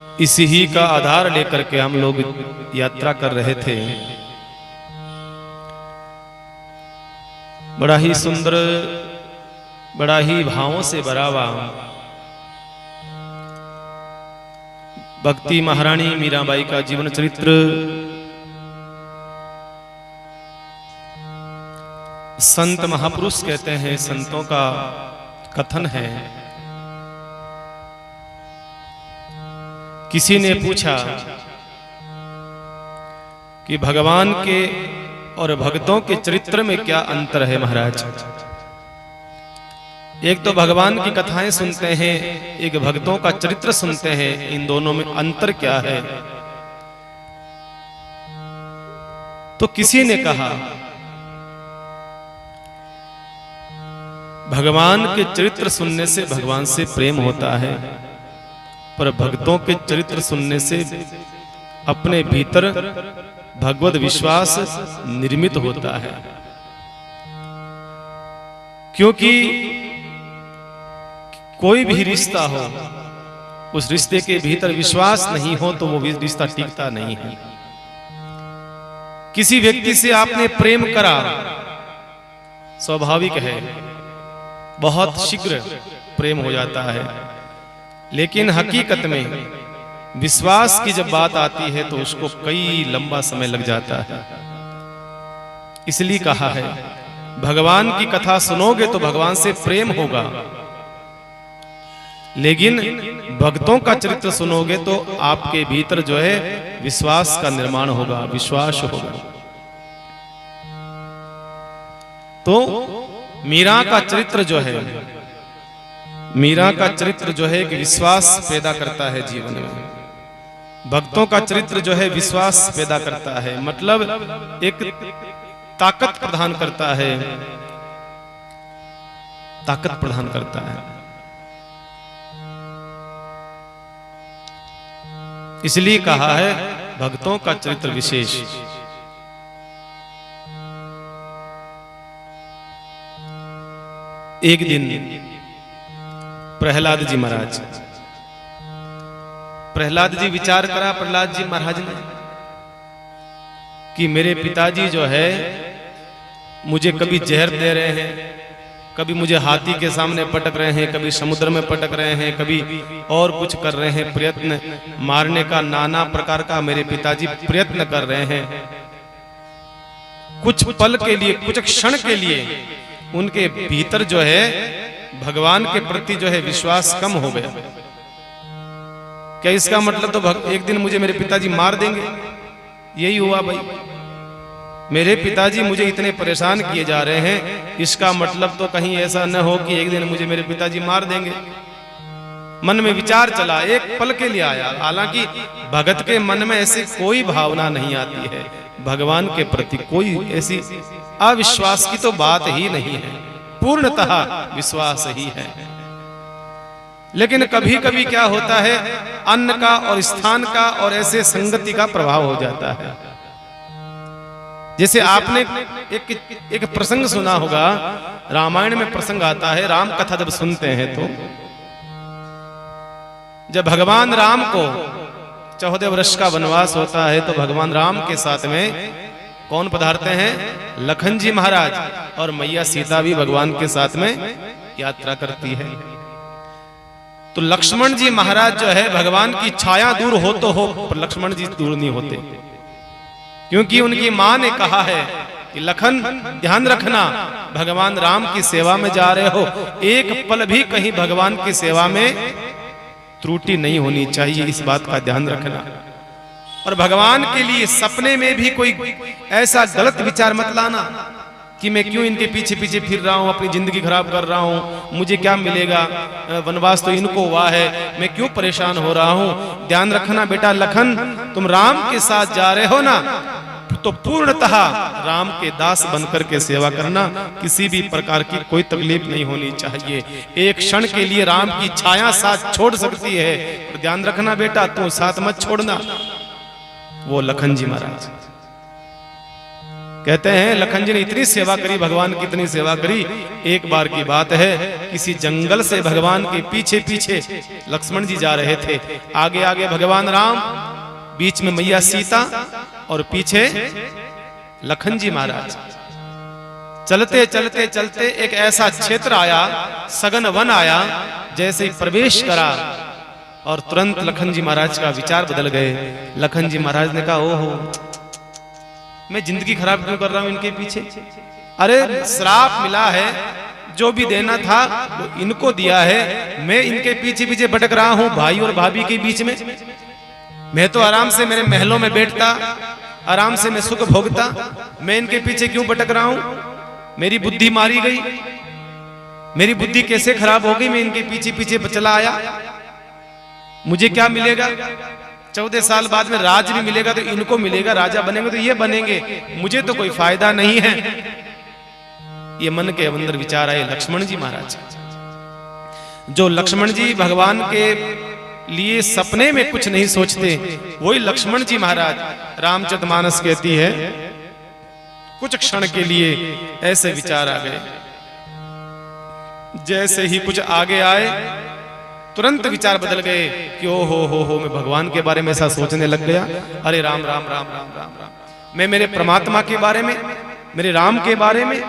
इसी ही का आधार लेकर के हम लोग यात्रा कर रहे थे। बड़ा ही सुंदर, बड़ा ही भावों से भरा हुआ भक्ति महारानी मीराबाई का जीवन चरित्र संत महापुरुष कहते हैं, संतों का कथन है। किसी ने पूछा कि भगवान के और भक्तों के चरित्र में क्या अंतर है महाराज। एक तो भगवान की कथाएं सुनते हैं, एक भक्तों का चरित्र सुनते हैं, इन दोनों में अंतर क्या है। तो किसी ने कहा भगवान के चरित्र सुनने से भगवान से प्रेम होता है, पर भक्तों के चरित्र सुनने से अपने भीतर भगवत विश्वास निर्मित होता है। क्योंकि कोई भी रिश्ता हो, उस रिश्ते के भीतर विश्वास नहीं हो तो वो रिश्ता टिकता नहीं है। किसी व्यक्ति से आपने प्रेम करा, स्वाभाविक है बहुत शीघ्र प्रेम हो जाता है, लेकिन हकीकत में विश्वास की जब बात आती है तो उसको कई लंबा समय लग जाता है। इसलिए कहा है भगवान की कथा सुनोगे तो भगवान से प्रेम होगा, लेकिन भक्तों का चरित्र सुनोगे तो आपके भीतर जो है विश्वास का निर्माण होगा, विश्वास होगा। तो मीरा का चरित्र जो है, मीरा का चरित्र जो है कि विश्वास पैदा करता है जीवन में। भक्तों का चरित्र जो है विश्वास पैदा करता है, मतलब एक ताकत प्रदान करता है, ताकत प्रदान करता है। इसलिए कहा है भक्तों का चरित्र विशेष। एक दिन प्रहलाद जी महाराज, प्रहलाद जी विचार करा प्रहलाद जी महाराज ने कि मेरे पिताजी जो है मुझे कभी जहर दे रहे हैं, कभी मुझे हाथी के सामने पटक रहे हैं, कभी समुद्र में पटक रहे हैं, कभी और कुछ कर रहे हैं, प्रयत्न मारने का नाना प्रकार का मेरे पिताजी प्रयत्न कर रहे हैं। कुछ पल के लिए, कुछ क्षण के लिए उनके भीतर जो है भगवान के प्रति जो है विश्वास कम हो गया। क्या इसका मतलब तो एक दिन मुझे मेरे पिताजी मार देंगे? यही हुआ भाई, मेरे पिताजी मुझे इतने परेशान किए जा रहे हैं, इसका मतलब तो कहीं ऐसा न हो कि एक दिन मुझे मेरे पिताजी मार देंगे। मन में विचार चला, एक पल के लिए आया। हालांकि भगत के मन में ऐसी कोई भावना नहीं आती है, भगवान के प्रति कोई ऐसी अविश्वास की तो बात ही नहीं है, पूर्णतः विश्वास ही है। लेकिन कभी कभी क्या होता है, अन्न का और स्थान का और ऐसे संगति का प्रभाव हो जाता है। जैसे आपने एक प्रसंग सुना होगा, रामायण में प्रसंग आता है, राम कथा जब सुनते हैं तो जब भगवान राम को 14 वर्ष का वनवास होता है तो भगवान राम के साथ में कौन पधारते हैं? लखन जी महाराज, और मैया सीता भी भगवान के साथ में यात्रा करती है। तो लक्ष्मण जी महाराज जो है भगवान की छाया दूर हो तो हो, पर लक्ष्मण जी दूर नहीं होते, क्योंकि उनकी मां ने कहा है कि लखन ध्यान रखना, भगवान राम की सेवा में जा रहे हो, एक पल भी कहीं भगवान की सेवा में त्रुटि नहीं होनी चाहिए, इस बात का ध्यान रखना। और भगवान के लिए सपने में भी कोई ऐसा गलत विचार मत लाना कि मैं क्यों इनके पीछे पीछे फिर रहा हूं, अपनी जिंदगी खराब कर रहा हूं, मुझे क्या मिलेगा, वनवास तो इनको हुआ है, मैं क्यों परेशान हो रहा हूं। ध्यान रखना बेटा लखन, तुम राम के साथ जा रहे हो ना, तो पूर्णतः राम के दास बनकर के सेवा करना, किसी भी प्रकार की कोई तकलीफ नहीं होनी चाहिए। एक क्षण के लिए राम की छाया साथ छोड़ सकती है, तो ध्यान रखना बेटा तू साथ मत छोड़ना। वो लखन जी महाराज कहते हैं लखन जी ने इतनी सेवा करी, भगवान की इतनी सेवा करी। एक बार की बात है, किसी जंगल से भगवान के पीछे पीछे लक्ष्मण जी जा रहे थे। आगे आगे भगवान राम, बीच में मैया सीता और पीछे लखन जी महाराज। चलते चलते चलते एक ऐसा क्षेत्र आया, सघन वन आया। जैसे ही प्रवेश करा और तुरंत लखन जी महाराज का विचार बदल गए। लखन जी महाराज ने कहा, ओहो, मैं जिंदगी खराब क्यों कर रहा हूं इनके पीछे? अरे श्राप मिला है, जो भी देना था वो इनको दिया है। मैं इनके पीछे पीछे भटक रहा हूं भाई और भाभी के बीच में। मैं तो आराम से मेरे महलों में बैठता, आराम से मैं सुख भोगता, मैं इनके पीछे क्यों भटक रहा हूं? मेरी बुद्धि मारी गई, मेरी बुद्धि कैसे खराब हो गई? मैं इनके पीछे पीछे चला आया, मुझे क्या मिलेगा? 14 साल बाद में राज भी मिलेगा तो इनको मिलेगा, राजा बनेंगे तो ये बनेंगे, मुझे तो कोई फायदा नहीं है। ये मन के अंदर विचार आए लक्ष्मण जी महाराज। जो लक्ष्मण जी भगवान के लिए सपने में कुछ नहीं सोचते, वही लक्ष्मण जी महाराज। रामचरितमानस कहती है, कुछ क्षण के लिए ऐसे विचार आ गए। जैसे ही कुछ आगे आए, तुरंत विचार बदल गए कि ओ हो मैं भगवान के बारे में ऐसा सोचने लग गया। अरे राम राम राम राम राम राम, मैं मेरे परमात्मा के बारे में, मेरे राम के बारे में,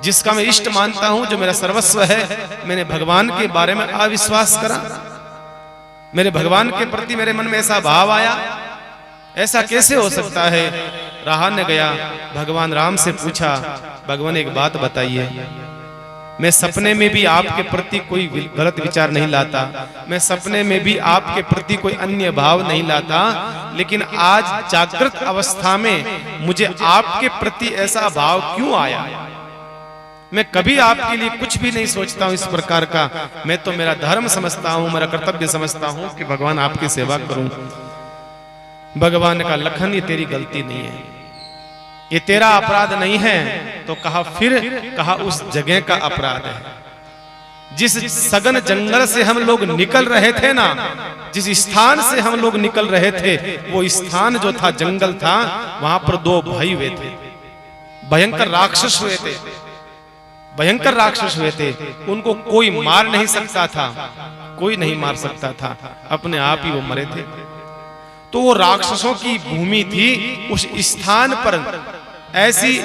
जिसका मैं इष्ट मानता हूं, जो मेरा सर्वस्व है, मैंने भगवान के बारे में अविश्वास करा। मेरे भगवान के प्रति मेरे मन में ऐसा भाव आया, ऐसा कैसे हो सकता है? रहा न गया, भगवान राम से पूछा, भगवान एक बात बताइए, मैं सपने में भी आपके प्रति कोई गलत विचार नहीं लाता, मैं सपने में भी आपके प्रति कोई अन्य भाव नहीं लाता, लेकिन आज जागृत अवस्था में मुझे आपके प्रति ऐसा भाव क्यों आया? मैं कभी आपके लिए कुछ भी नहीं सोचता हूं इस प्रकार का। मैं तो मेरा धर्म समझता हूं, मेरा कर्तव्य समझता हूं कि भगवान आपकी सेवा करूं। भगवान ने कहा, लखन ये तेरी गलती नहीं है, ये तेरा अपराध नहीं है। तो कहा फिर? कहा उस जगह का अपराध है। जिस सघन जंगल से हम लोग निकल रहे थे ना, जिस स्थान से हम लोग निकल रहे थे, वो स्थान जो था जंगल था, वहां पर 2 भाई हुए थे, भयंकर राक्षस हुए थे, भयंकर राक्षस हुए थे। उनको कोई मार नहीं सकता था, कोई नहीं मार सकता था, अपने आप ही वो मरे थे। तो वो राक्षसों की भूमि थी। उस स्थान पर ऐसी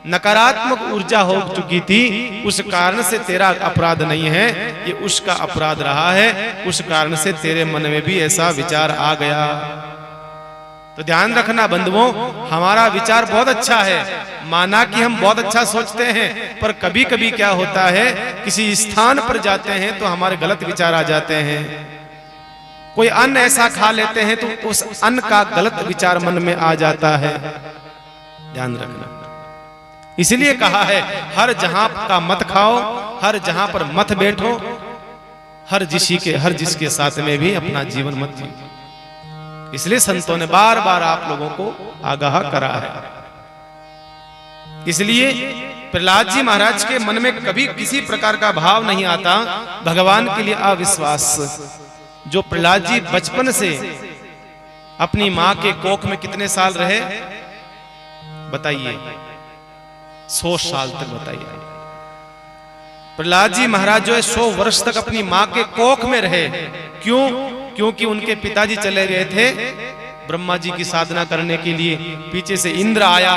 नकारात्मक ऊर्जा हो चुकी थी, उस कारण से तेरा अपराध नहीं है, ये उसका अपराध रहा है। उस कारण से तेरे मन में भी ऐसा विचार आ गया। तो ध्यान रखना बंधुओं, हमारा विचार बहुत अच्छा है, माना कि हम बहुत अच्छा सोचते हैं, पर कभी कभी क्या होता है, किसी स्थान पर जाते हैं तो हमारे गलत विचार आ जाते हैं। कोई अन्न ऐसा खा लेते हैं तो उस अन्न का गलत विचार मन में आ जाता है। ध्यान रखना। इसलिए कहा है, हर जहां का मत खाओ, हर जहां पर मत बैठो, हर जिसके साथ में भी अपना जीवन मत जियो। इसलिए संतों ने बार बार आप लोगों को आगाह करा है। इसलिए प्रहलाद जी महाराज के मन में कभी किसी प्रकार का भाव नहीं आता भगवान के लिए अविश्वास। जो प्रहलाद जी बचपन से अपनी मां के कोख में कितने साल रहे बताइए? 100 साल तक बताइए। प्रहलाद जी महाराज जो है 100 वर्ष तक अपनी मां के कोख में रहे। क्यों? क्योंकि उनके पिताजी चले गए थे ब्रह्मा जी की साधना करने के लिए। पीछे से इंद्र आया,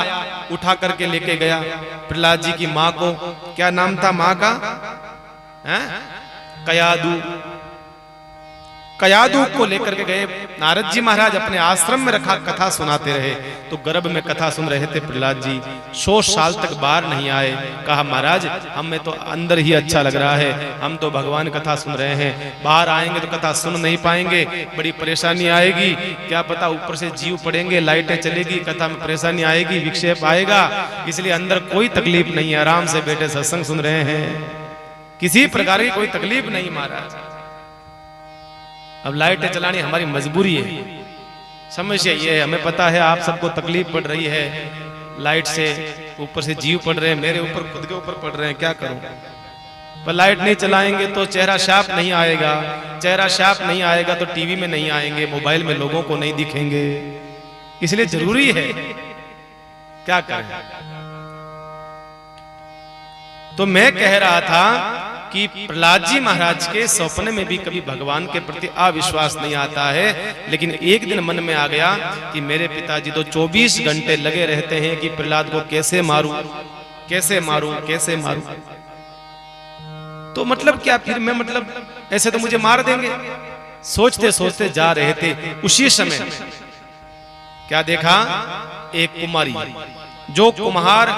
उठा करके लेके गया प्रहलाद जी की मां को। क्या नाम था मां का? कयादू। कयादू को लेकर के गए। नारद जी महाराज अपने आश्रम में रखा, कथा सुनाते रहे। तो गर्भ में कथा सुन रहे थे प्रहलाद जी। 100 साल तक बाहर नहीं आए। कहा महाराज हमें तो अंदर ही अच्छा लग रहा है, हम तो भगवान कथा सुन रहे हैं, बाहर आएंगे तो कथा सुन नहीं पाएंगे, बड़ी परेशानी आएगी। क्या पता ऊपर से जीव पड़ेंगे, लाइटें चलेगी, कथा में परेशानी आएगी, विक्षेप आएगा। इसलिए अंदर कोई तकलीफ नहीं है, आराम से बैठे सत्संग सुन रहे हैं, किसी प्रकार की कोई तकलीफ नहीं महाराज। अब लाइटें चलानी हमारी मजबूरी है। समस्या ये है, हमें पता है आप सबको तकलीफ पड़ रही है लाइट से, ऊपर से जीव पड़ रहे हैं, मेरे ऊपर खुद के ऊपर पड़ रहे हैं, क्या करूं? पर लाइट नहीं चलाएंगे तो चेहरा साफ नहीं आएगा, चेहरा साफ नहीं आएगा तो टीवी में नहीं आएंगे, मोबाइल में लोगों को नहीं दिखेंगे। इसलिए जरूरी है क्या करें। तो मैं कह रहा था कि प्रहलाद जी महाराज के सपने में भी कभी भगवान के प्रति अविश्वास नहीं आता है, लेकिन एक दिन मन में आ गया कि मेरे पिताजी तो 24 घंटे लगे रहते हैं कि प्रहलाद को कैसे मारूं, कैसे मारूं, कैसे मारूं। तो मतलब क्या फिर मैं, मतलब ऐसे तो मुझे मार देंगे। सोचते सोचते जा रहे थे, उसी समय क्या देखा, एक कुमारी जो कुम्हार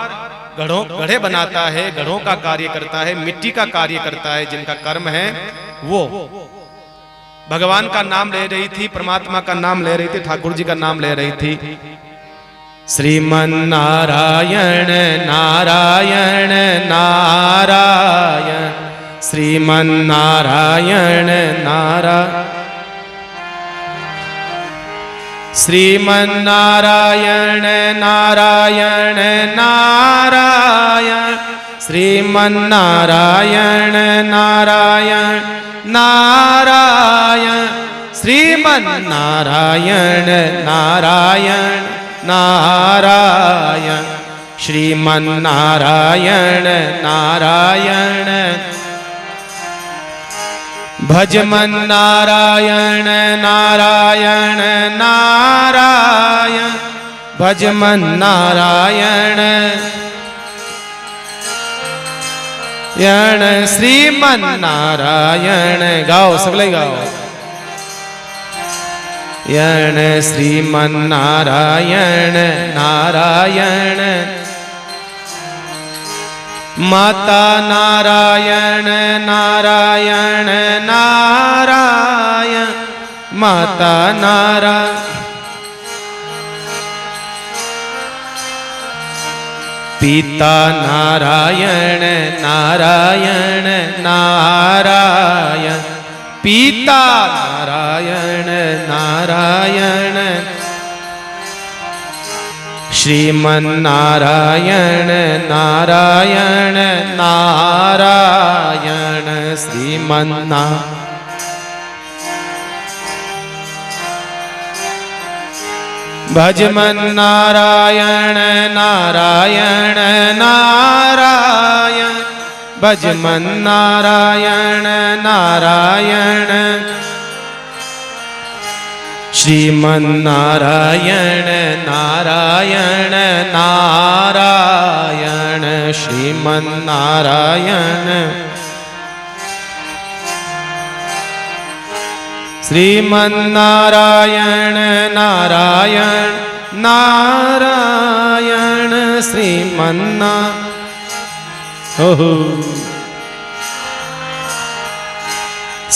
घड़े बनाता है, घड़ों का कार्य करता है, मिट्टी का कार्य करता है, जिनका कर्म है, वो भगवान का नाम ले रही थी, परमात्मा का नाम ले रही थी, ठाकुर जी का नाम ले रही थी। श्रीमन नारायण नारायण नारायण, श्रीमन नारायण नारायण, श्रीमन नारायण नारायण नारायण, श्रीमन नारायण नारायण नारायण, श्रीमन नारायण नारायण नारायण, श्रीमन नारायण नारायण, भजमन नारायण नारायण नारायण, भजमन नारायण यण, श्रीमन नारायण, गाओ सगले गाओ, यण श्रीमन नारायण नारायण, माता नारायण नारायण नारायण, माता नारायण, पिता नारायण नारायण नारायण, पिता नारायण नारायण, श्रीमन नारायण नारायण नारायण, श्रीमन नारायण, भजमन नारायण नारायण नारायण, भजमन नारायण नारायण, श्रीमन नारायण नारायण नारायण, श्रीमन नारायण, श्रीमन नारायण नारायण नारायण, श्रीमन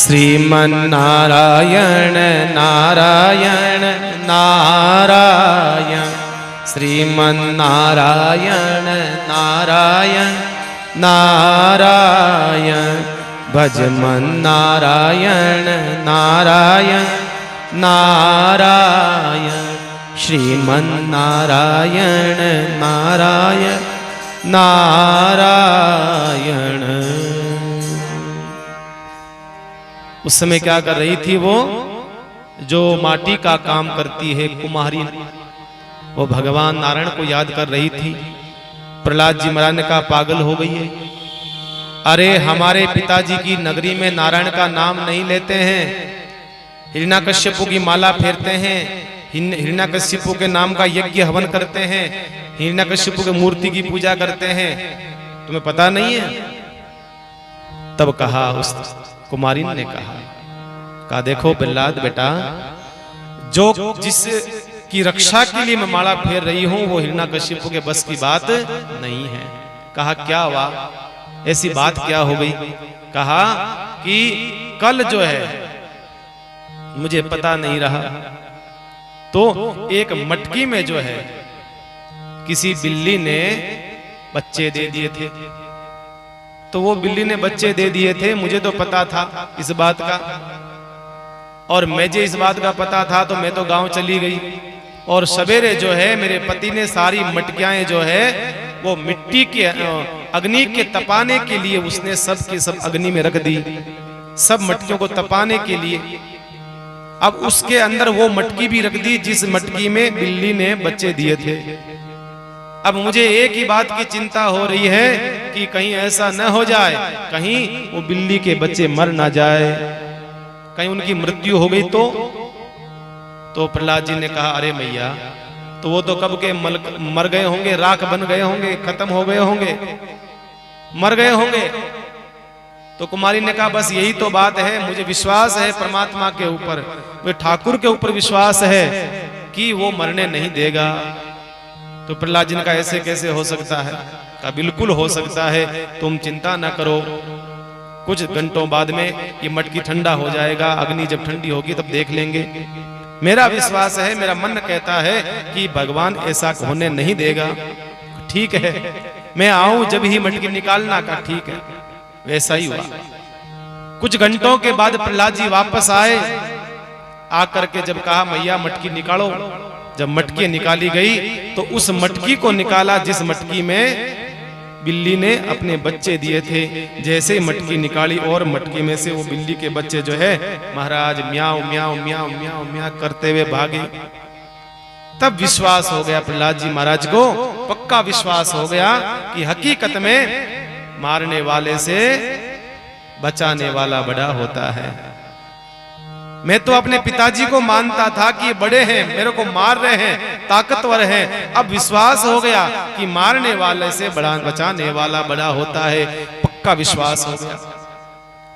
श्रीमन नारायण नारायण नारायण, श्रीमन नारायण नारायण नारायण, भजमन नारायण नारायण नारायण, श्रीमन नारायण नारायण नारायण। उस समय क्या कर रही थी वो, जो माटी का काम करती है कुम्हारी, वो भगवान नारायण को याद कर रही थी। प्रहलाद जी महाराज ने कहा पागल हो गई है, अरे हमारे पिताजी की नगरी में नारायण का नाम नहीं लेते हैं, हिरण्याकश्यपु की माला फेरते हैं, हिरण्याकश्यपु के नाम का यज्ञ हवन करते हैं, हिरण्याकश्यपु की मूर्ति की पूजा करते हैं, तुम्हें पता नहीं है। तब कहा, उस कुमारी ने कहा देखो प्रहलाद बेटा, जो जिस की रक्षा के लिए मैं माला फेर रही हूं वो हिरण्याकश्यपु के बस की बात नहीं है। कहा क्या हुआ, ऐसी बात क्या हो गई। कहा कि कल जो है मुझे पता नहीं रहा, तो एक मटकी में जो है किसी बिल्ली ने बच्चे दे दिए थे, तो वो बिल्ली ने बच्चे दे दिए थे, मुझे तो पता था इस बात का, और मुझे इस बात का पता था तो मैं तो गांव चली गई, और सवेरे जो है मेरे पति ने सारी मटकियां जो है वो मिट्टी के अग्नि के तपाने के लिए उसने सब के सब अग्नि में रख दी, सब मटकियों को तपाने के लिए। अब उसके अंदर वो मटकी भी रख दी जिस मटकी में बिल्ली ने बच्चे दिए थे। अब मुझे एक ही बात की चिंता हो रही है कि कहीं ऐसा न हो जाए, कहीं वो बिल्ली के बच्चे मर ना जाए, कहीं उनकी मृत्यु हो गई तो प्रहलाद जी ने कहा, अरे मैया, तो वो तो कब के मर गए होंगे, राख बन गए होंगे, खत्म हो गए होंगे, मर गए होंगे। तो कुमारी ने कहा, बस यही तो बात है, मुझे विश्वास है परमात्मा के ऊपर, वे ठाकुर के ऊपर विश्वास है कि वो मरने नहीं देगा। तो प्रहलाद जी ने कहा, ऐसे कैसे हो सकता है? कहा, बिल्कुल हो सकता है, तुम चिंता ना करो, कुछ घंटों बाद में ये मटकी ठंडा हो जाएगा, अग्नि जब ठंडी होगी तब देख लेंगे। मेरा विश्वास है, मेरा मन कहता है कि भगवान ऐसा होने नहीं देगा। ठीक है, मैं आऊं जब ही मटकी निकालना। का ठीक है। वैसा ही हुआ। कुछ घंटों के बाद प्रहलाद जी वापस आए, आकर के जब कहा, मैया मटकी निकालो। जब मटकी निकाली गई तो उस मटकी को निकाला जिस मटकी में बिल्ली ने अपने बच्चे दिए थे। जैसे ही मटकी निकाली और मटकी में से वो बिल्ली के बच्चे जो है महाराज म्याऊ म्याऊ म्याऊ म्याऊ म्याऊ करते हुए भागे। तब विश्वास हो गया प्रहलाद जी महाराज को, पक्का विश्वास हो गया कि हकीकत में मारने वाले से बचाने वाला बड़ा होता है। मैं तो अपने पिताजी को मानता था कि बड़े हैं, मेरे को मार रहे हैं, ताकतवर हैं। अब विश्वास हो गया कि मारने वाले से बड़ा बचाने वाला बड़ा होता है। पक्का विश्वास हो गया।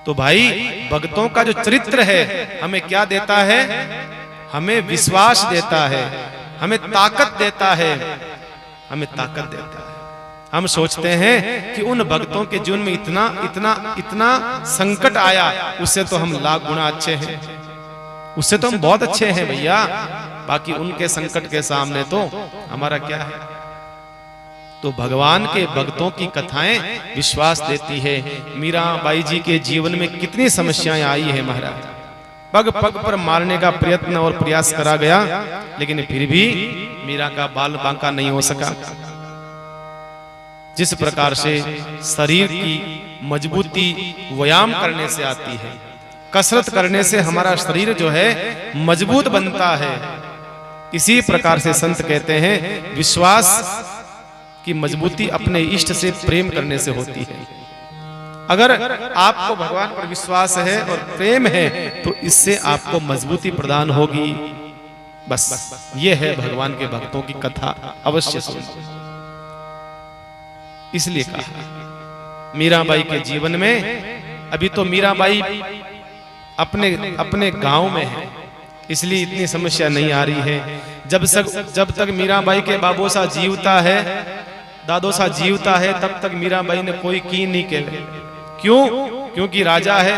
तो भाई, भक्तों का जो चरित्र है हमें क्या देता है? हमें विश्वास देता है, हमें ताकत देता है, हमें ताकत देता है। हम सोचते हैं कि उन भक्तों के जीवन में इतना इतना इतना संकट आया, उससे तो हम लाख गुना अच्छे हैं, उससे तो हम बहुत अच्छे हैं भैया। बाकी उनके संकट के सामने तो हमारा क्या है? तो भगवान के भक्तों की कथाएं विश्वास देती है। मीराबाई जी के जीवन में कितनी समस्याएं आई है महाराज। पग पग पर मारने का प्रयत्न और प्रयास करा गया, लेकिन फिर भी मीरा का बाल बांका नहीं हो सका। जिस प्रकार से शरीर की मजबूती व्यायाम करने से आती है, कसरत करने से हमारा शरीर जो है मजबूत बनता है, इसी प्रकार से संत कहते हैं विश्वास की मजबूती अपने इष्ट से प्रेम करने से होती है। अगर आपको भगवान पर विश्वास है और प्रेम है तो इससे आपको मजबूती प्रदान होगी। बस ये है भगवान के भक्तों की कथा, अवश्य सुनो। इसलिए कहा मीराबाई के जीवन में, अभी तो मीराबाई अपने गांव में है, इसलिए इतनी समस्या नहीं आ रही है। जब तक मीराबाई के बाबोसा जीवता है, दादोसा जीवता है, तब तक मीराबाई ने कोई की नहीं केले। क्यों? क्योंकि राजा है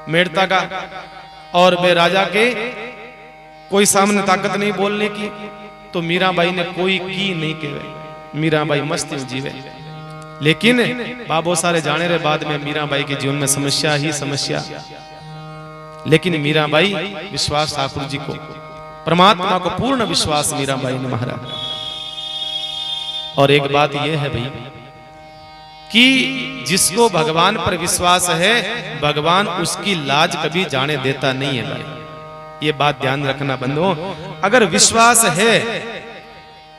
मेड़ता का, और वे राजा के कोई सामने ताकत नहीं बोलने की, तो मीराबाई ने कोई की नहीं केले। मीराबाई मस्त जीवे। लेकिन बाबो सारे जाने रे बाद में मीराबाई के जीवन में समस्या ही समस्या। लेकिन मीराबाई विश्वास ठाकुर जी को, परमात्मा को पूर्ण विश्वास मीराबाई ने महाराज। और एक बात यह है भाई कि जिसको भगवान पर विश्वास है, भगवान उसकी लाज कभी जाने देता नहीं है भाई। ये बात ध्यान रखना बंधुओं। अगर विश्वास है,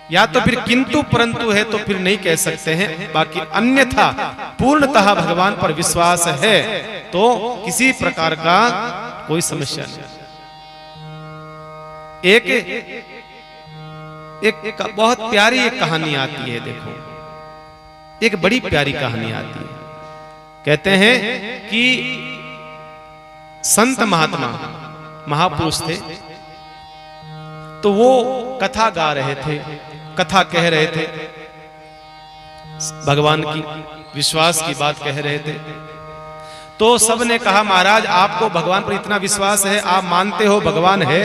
या तो फिर किंतु परंतु है तो फिर नहीं कह सकते हैं, बाकी अन्यथा पूर्णतः भगवान पर विश्वास है तो किसी प्रकार का कोई समस्या नहीं। एक बहुत प्यारी एक कहानी आती है, देखो, एक बड़ी प्यारी कहानी आती है। कहते हैं कि संत महात्मा महापुरुष थे, तो वो कथा गा रहे थे, कथा कह रहे थे, भगवान की विश्वास की बात कह रहे थे। तो सबने कहा, महाराज आपको भगवान पर इतना विश्वास है, आप मानते हो भगवान है,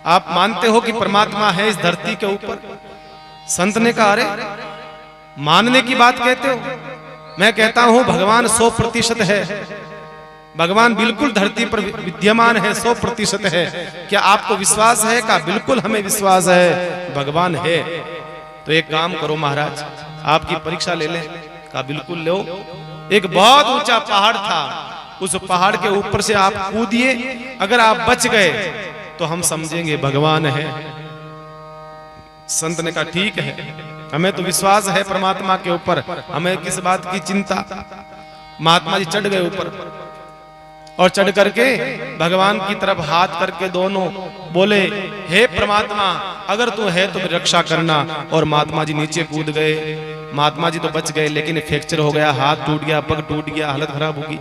आप मानते हो कि परमात्मा है इस धरती के ऊपर। संत ने कहा, अरे मानने की बात कहते हो? मैं कहता हूं भगवान 100% है, भगवान बिल्कुल धरती पर विद्यमान है, 100% है। क्या आपको विश्वास है? का बिल्कुल हमें विश्वास है, भगवान है। तो एक काम करो महाराज, आपकी परीक्षा ले लें। का बिल्कुल लो। एक बहुत ऊंचा पहाड़ था, उस पहाड़ के ऊपर से आप कूदिए, अगर आप बच गए तो हम समझेंगे भगवान है। संत ने कहा ठीक है, हमें तो विश्वास है परमात्मा के ऊपर, हमें किस बात की चिंता। महात्मा जी चढ़ गए ऊपर और चढ़ करके भगवान की तरफ हाथ करके दोनों बोले, हे परमात्मा अगर तू है तो मेरी रक्षा करना। और महात्मा जी नीचे कूद गए। महात्मा जी तो बच गए, लेकिन फ्रैक्चर हो गया, हाथ टूट गया, पग टूट गया, हालत खराब होगी,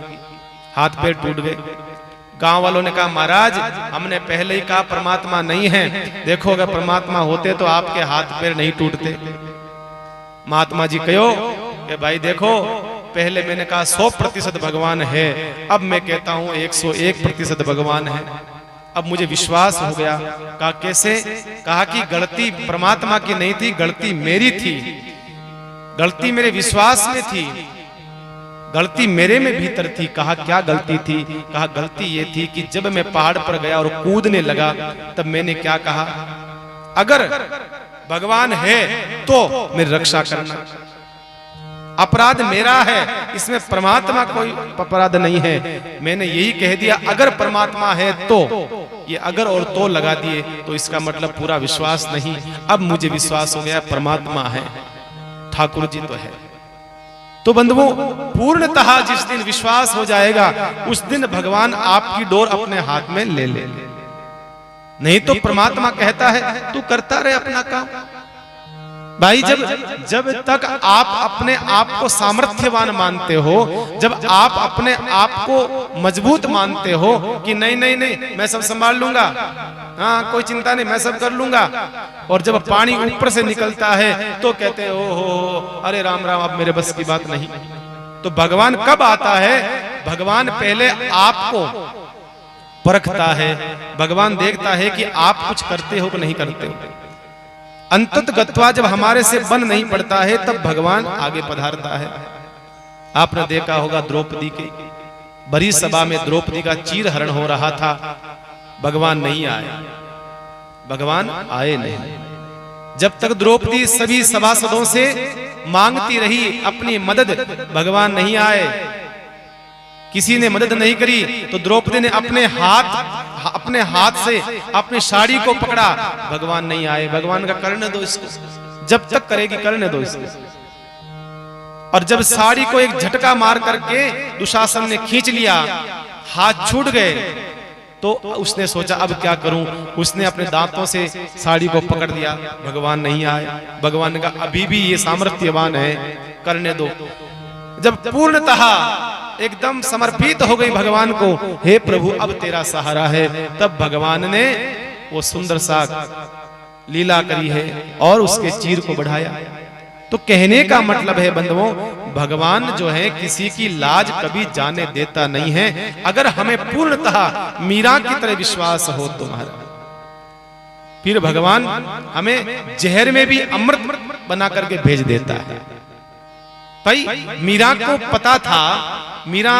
हाथ पैर टूट गए। गांव वालों ने कहा महाराज हमने पहले ही कहा परमात्मा नहीं है, देखो अगर परमात्मा होते तो आपके हाथ पैर नहीं टूटते। महात्मा जी कहो कि भाई देखो पहले मैंने कहा 100% भगवान है, अब मैं कहता हूं 101% भगवान है। अब मुझे विश्वास हो गया। कहा कैसे? कहा कि गलती परमात्मा की नहीं थी, गलती मेरी थी, गलती मेरे विश्वास में थी, गलती मेरे में भीतर थी। कहा क्या गलती थी? कहा गलती ये थी कि जब मैं पहाड़ पर गया और कूदने लगा तब मैंने क्या कहा, अगर भगवान है तो मेरी रक्षा करना। अपराध मेरा है, इसमें परमात्मा कोई अपराध नहीं है। मैंने यही कह दिया अगर परमात्मा है तो, ये अगर और तो लगा दिए तो इसका मतलब पूरा विश्वास नहीं। अब मुझे विश्वास हो गया परमात्मा है, ठाकुर जी तो है। तो बंधुओं पूर्णतः जिस दिन विश्वास हो जाएगा उस दिन भगवान आपकी डोर अपने हाथ में ले ले। नहीं तो परमात्मा कहता है तू करता रहे अपना काम। भाई जब तक आप अपने आप को सामर्थ्यवान मानते हो, जब आप अपने आप को मजबूत मानते हो कि नहीं नहीं नहीं मैं सब संभाल लूंगा, हाँ कोई चिंता नहीं मैं सब कर लूंगा, और जब पानी ऊपर से निकलता है तो कहते हैं ओ हो अरे राम राम अब मेरे बस की बात नहीं। तो भगवान कब आता है? भगवान पहले आपको परखता है, भगवान देखता है कि आप कुछ करते हो कि नहीं करते हो। अंतत गत्वा जब हमारे से बन नहीं पड़ता है तब भगवान आगे पधारता है। आपने देखा होगा द्रौपदी के बड़ी सभा में द्रौपदी का चीर हरण हो रहा था, भगवान नहीं आए, भगवान आए नहीं। जब तक द्रौपदी सभी सभासदों से मांगती रही अपनी मदद, भगवान नहीं आए, किसी ने मदद नहीं करी, तो द्रौपदी ने अपने हाथ से अपनी साड़ी को पकड़ा, भगवान नहीं आए। भगवान का करने दो इसको, जब तक करेगी करने दो इसको। और जब साड़ी को एक झटका मार करके दुशासन ने खींच लिया, हाथ छूट गए, तो उसने सोचा अब क्या करूं। उसने अपने दांतों से साड़ी को पकड़ दिया, भगवान नहीं आए। भगवान ने कहा अभी भी ये सामर्थ्यवान है, करने दो। जब पूर्णतः एकदम समर्पित हो गई भगवान को, हे प्रभु अब तेरा सहारा है, तब भगवान ने वो सुंदर सा लीला करी है और उसके चीर को बढ़ाया। तो कहने का मतलब है बंधुओं, भगवान जो है किसी की लाज कभी जाने देता नहीं है। अगर हमें पूर्णतः मीरा की तरह विश्वास हो तुम्हारा, फिर भगवान हमें जहर में भी अमृत बना करके भेज देता है। भाई मीरा को पता था, मीरा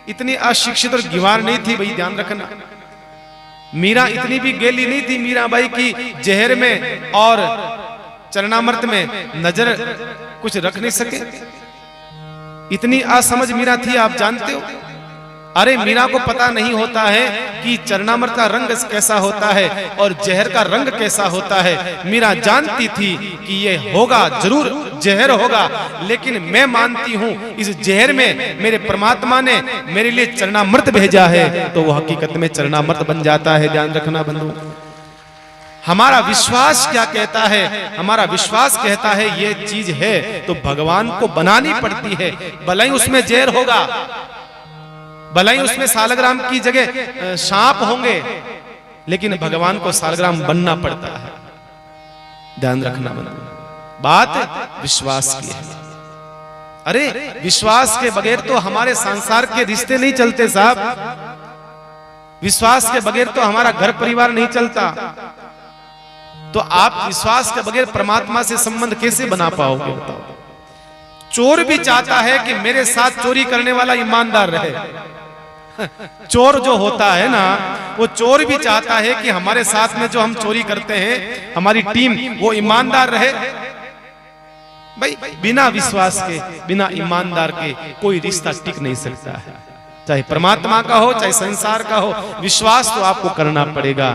इतनी अशिक्षित और गिवार नहीं थी, भाई ध्यान रखना। मीरा इतनी भी गेली नहीं थी मीरा बाई की जहर में और चरणामृत में नजर कुछ रख नहीं सके, इतनी असमझ मीरा थी, आप जानते हो। अरे मीरा को पता नहीं होता है कि चरणामृत का रंग कैसा होता है और जहर का रंग कैसा होता है। मीरा जानती थी कि ये होगा, जरूर जहर होगा, लेकिन मैं मानती हूं इस जहर में मेरे परमात्मा ने मेरे लिए चरणामृत भेजा है, तो वो हकीकत में चरणामृत बन जाता है। ध्यान रखना बंधु, हमारा विश्वास क्या कहता है? हमारा विश्वास कहता है ये चीज है तो भगवान को बनानी पड़ती है, भले ही उसमें जहर होगा, भले ही उसमें सालग्राम की जगह सांप होंगे, लेकिन भगवान को सालग्राम बनना पड़ता है। ध्यान रखना बंधु, बात विश्वास की है। अरे विश्वास के बगैर तो हमारे संसार के रिश्ते नहीं चलते साहब, विश्वास के बगैर तो हमारा घर परिवार नहीं चलता। तो आप विश्वास के बगैर परमात्मा से संबंध कैसे बना पाओगे बताओ? चोर भी चाहता है कि मेरे साथ चोरी करने वाला ईमानदार रहे। चोर जो होता है ना, वो चोर भी चाहता है कि हमारे साथ में जो हम चोरी करते हैं, हमारी टीम वो ईमानदार रहे। भाई बिना विश्वास के, बिना ईमानदार के कोई रिश्ता टिक नहीं सकता है। चाहे परमात्मा का हो चाहे संसार का हो, विश्वास तो आपको करना पड़ेगा।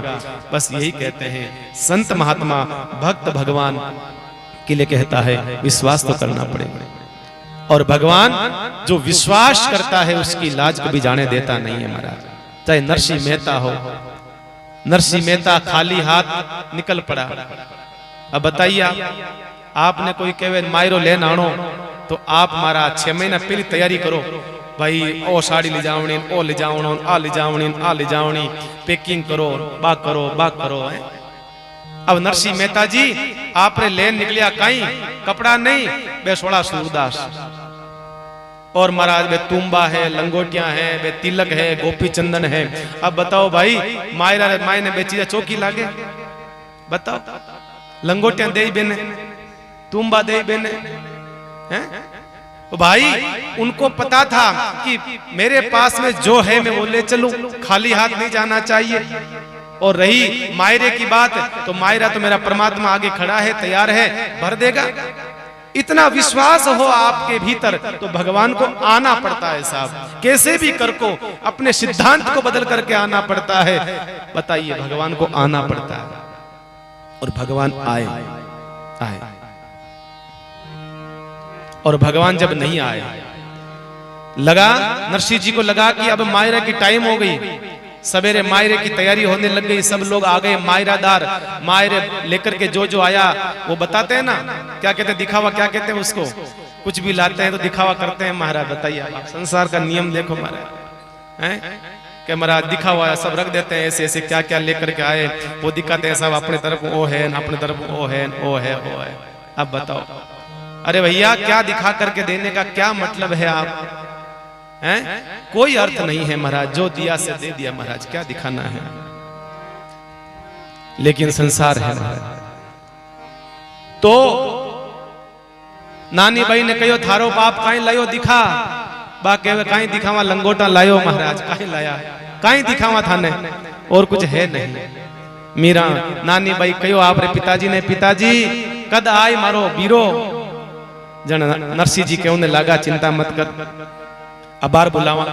बस यही कहते हैं संत महात्मा भक्त भगवान के लिए कहता है विश्वास तो करना पड़ेगा। और भगवान जो विश्वास करता है उसकी लाज कभी जाने देता नहीं है महाराज। चाहे नरसिंह मेहता हो, नरसिंह मेहता खाली हाथ निकल पड़ा। अब बताइए आपने कोई कहे मायरो लेन आनो तो आप मारा 6 महीना पहले तैयारी करो भाई, ओ साड़ी ले जावनी, ओ ले जावनो, आ ले जावनी, आ ले जावनी, पैकिंग करो, बा करो है। अब नरसिंह मेहता जी आपने लेन निकलिया कहीं कपड़ा नहीं, बेसोड़ा सूरदास और महाराज वे तुम्बा है, लंगोटियां है, वे तिलक है, गोपी चंदन है। अब बताओ भाई माय ने बेची चौकी लागे, बताओ लंगोटियां दे बेने, तुम्बा दे बेने हैं? तो भाई उनको पता था कि मेरे पास में जो है मैं वो ले चलूं, खाली हाथ नहीं जाना चाहिए। और रही मायरे की बात, तो मायरा तो मेरा परमात्मा आगे खड़ा है, तैयार है, भर देगा। इतना विश्वास हो आपके भीतर तो भगवान को आना पड़ता है साहब, कैसे भी कर को अपने सिद्धांत को बदल करके आना पड़ता है। बताइए भगवान को आना पड़ता है और भगवान आए। और भगवान जब नहीं आए, लगा नरसिंह जी को लगा कि अब मायरा की टाइम हो गई, सवेरे मायरे की तैयारी होने लग गई, सब लोग आ गए मायरादार, मायरे लेकर के जो आया वो बताते हैं ना, क्या कहते हैं दिखावा, क्या कहते हैं उसको, कुछ भी लाते हैं तो दिखावा करते हैं महाराज। बताइए आप संसार का नियम देखो महाराज हैं कि महाराज दिखावा सब रख देते हैं, ऐसे ऐसे क्या क्या लेकर के आए वो दिखाते हैं सब, अपने तरफ वो है अपने तरफ वो है। अब बताओ, अरे भैया क्या दिखा करके देने का क्या मतलब है आप हैं? कोई अर्थ नहीं है महाराज, जो दिया से दे दिया महाराज, क्या दिखाना है। लेकिन संसार है महाराज। तो नानी भाई ने कहो थारो बाप काई लायो दिखा, बा कहे काई दिखावा लंगोटा लायो महाराज, काई लाया, काई दिखावा थाने, और कुछ है नहीं। मीरा नानी भाई कहो आपरे पिताजी ने, पिताजी कद आए मारो बीरो। जन नरसिंह जी कहने लगा चिंता मत कर, अबार बुलावा।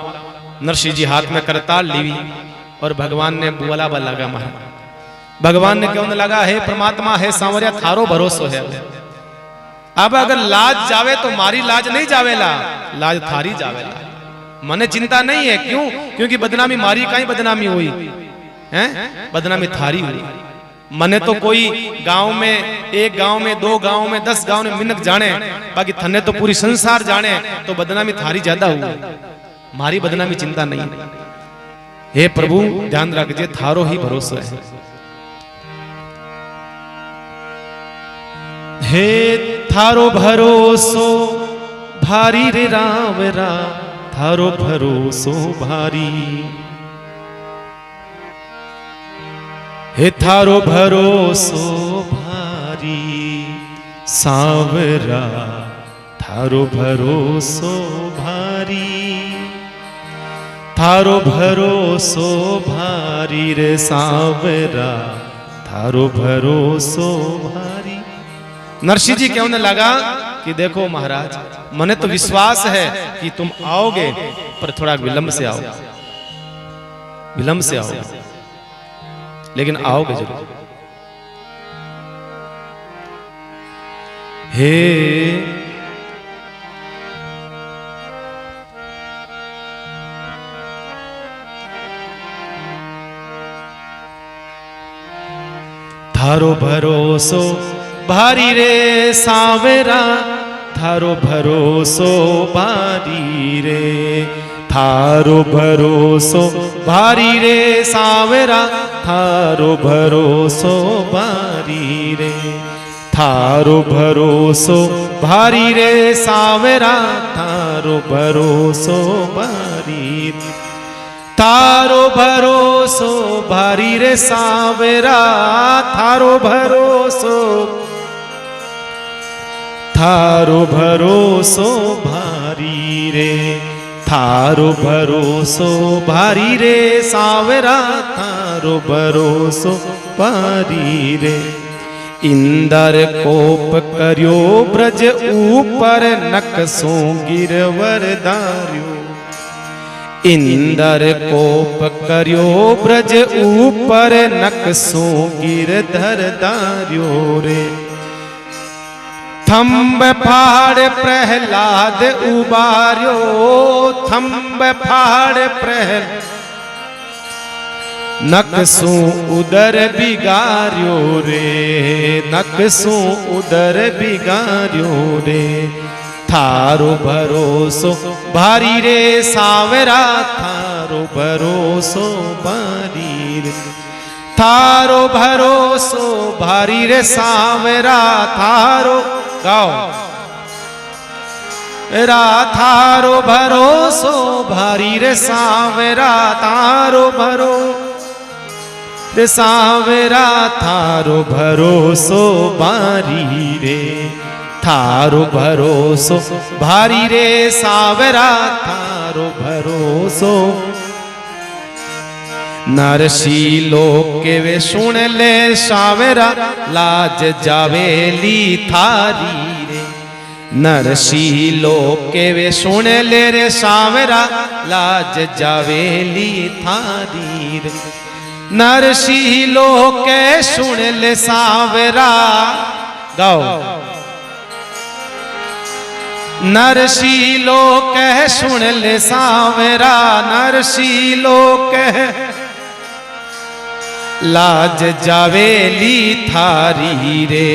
नरसिंह जी हाथ में करताल लीवी और भगवान ने बुलावा लगा महाराज। भगवान ने कहने लगा हे परमात्मा है सांवरिया थारो भरोसो है। अब अगर लाज जावे तो मारी लाज नहीं जावेला, लाज थारी जावेला, मने चिंता नहीं है। क्यों? क्योंकि बदनामी मारी काई बदनामी हुई है, बदनामी थारी हुई। मने तो कोई गांव में, एक गांव में, 2 गांव में, 10 गांव में मिनक जाने, बाकी थने तो पूरी संसार जाने, तो बदनामी थारी ज्यादा हुई, मारी बदनामी चिंता नहीं। हे प्रभु ध्यान रखिए, थारो ही भरोसा है। हे थारो भरोसो भारी रे रावरा, थारो भरोसो भारी। हे थारो भरोसो भारी सांवरा, थारो भरोसो भारी, थारो भरोसो भारी रे सांवरा, थारो भरोसो भारी। नरसिंह जी कहने लगा कि देखो महाराज, मने तो विश्वास है कि तुम आओगे, पर थोड़ा विलंब से आओ, विलंब से आओ, लेकिन आओगे जरूर। हे थारो भरोसो भारी रे सांवरा, थारो भरोसो भारी रे, थारो भरोसो भारी रे सांवरा, थारो भरोसो भारी रे, थारो भरोसो भारी रे सांवरा, थारो भरोसो भारी, थारो भरोसो भारी रे सांवरा, थारो भरोसो, थारो भरोसो भारी रे, थारो भरोसो भारी रे सांवरा, थारो भरोसो भारी रे। इंदर कोप करियो ब्रज ऊपर, नकसों गिरवर दार्यो। इंदर कोप करियो ब्रज ऊपर नकसो गिरधर दार्यो रे। थंब फाड़ प्रहलाद उबार्यो, थंब फाड़ प्रहलाद नकसो उदर बिगार्यो रे, नकसो उदर बिगार्यो रे। थारो भरोसो भारी रे सावरा, थारो भरोसो भारी रे, थारो भरोसो भारी रे सावरा। थारो गाओ रा, थारो भरोसो भारी रे सावरा, तारो भरो रे सावरा, थारो भरोसो भारी रे, थारो भरोसो भारी रे सावरा, थारो भरोसो। नरशीलो के वे सुन ले सावरा, लाज जावेली थारी रे। नरशीलो के वे सुन ले रे सावरा, लाज जावेली थारी रे। नरशीलो के सुन ले सावरा, गाओ नरशीलो कह सुन ले सावरा, नरशीलो कह लाज जावेली थारी रे।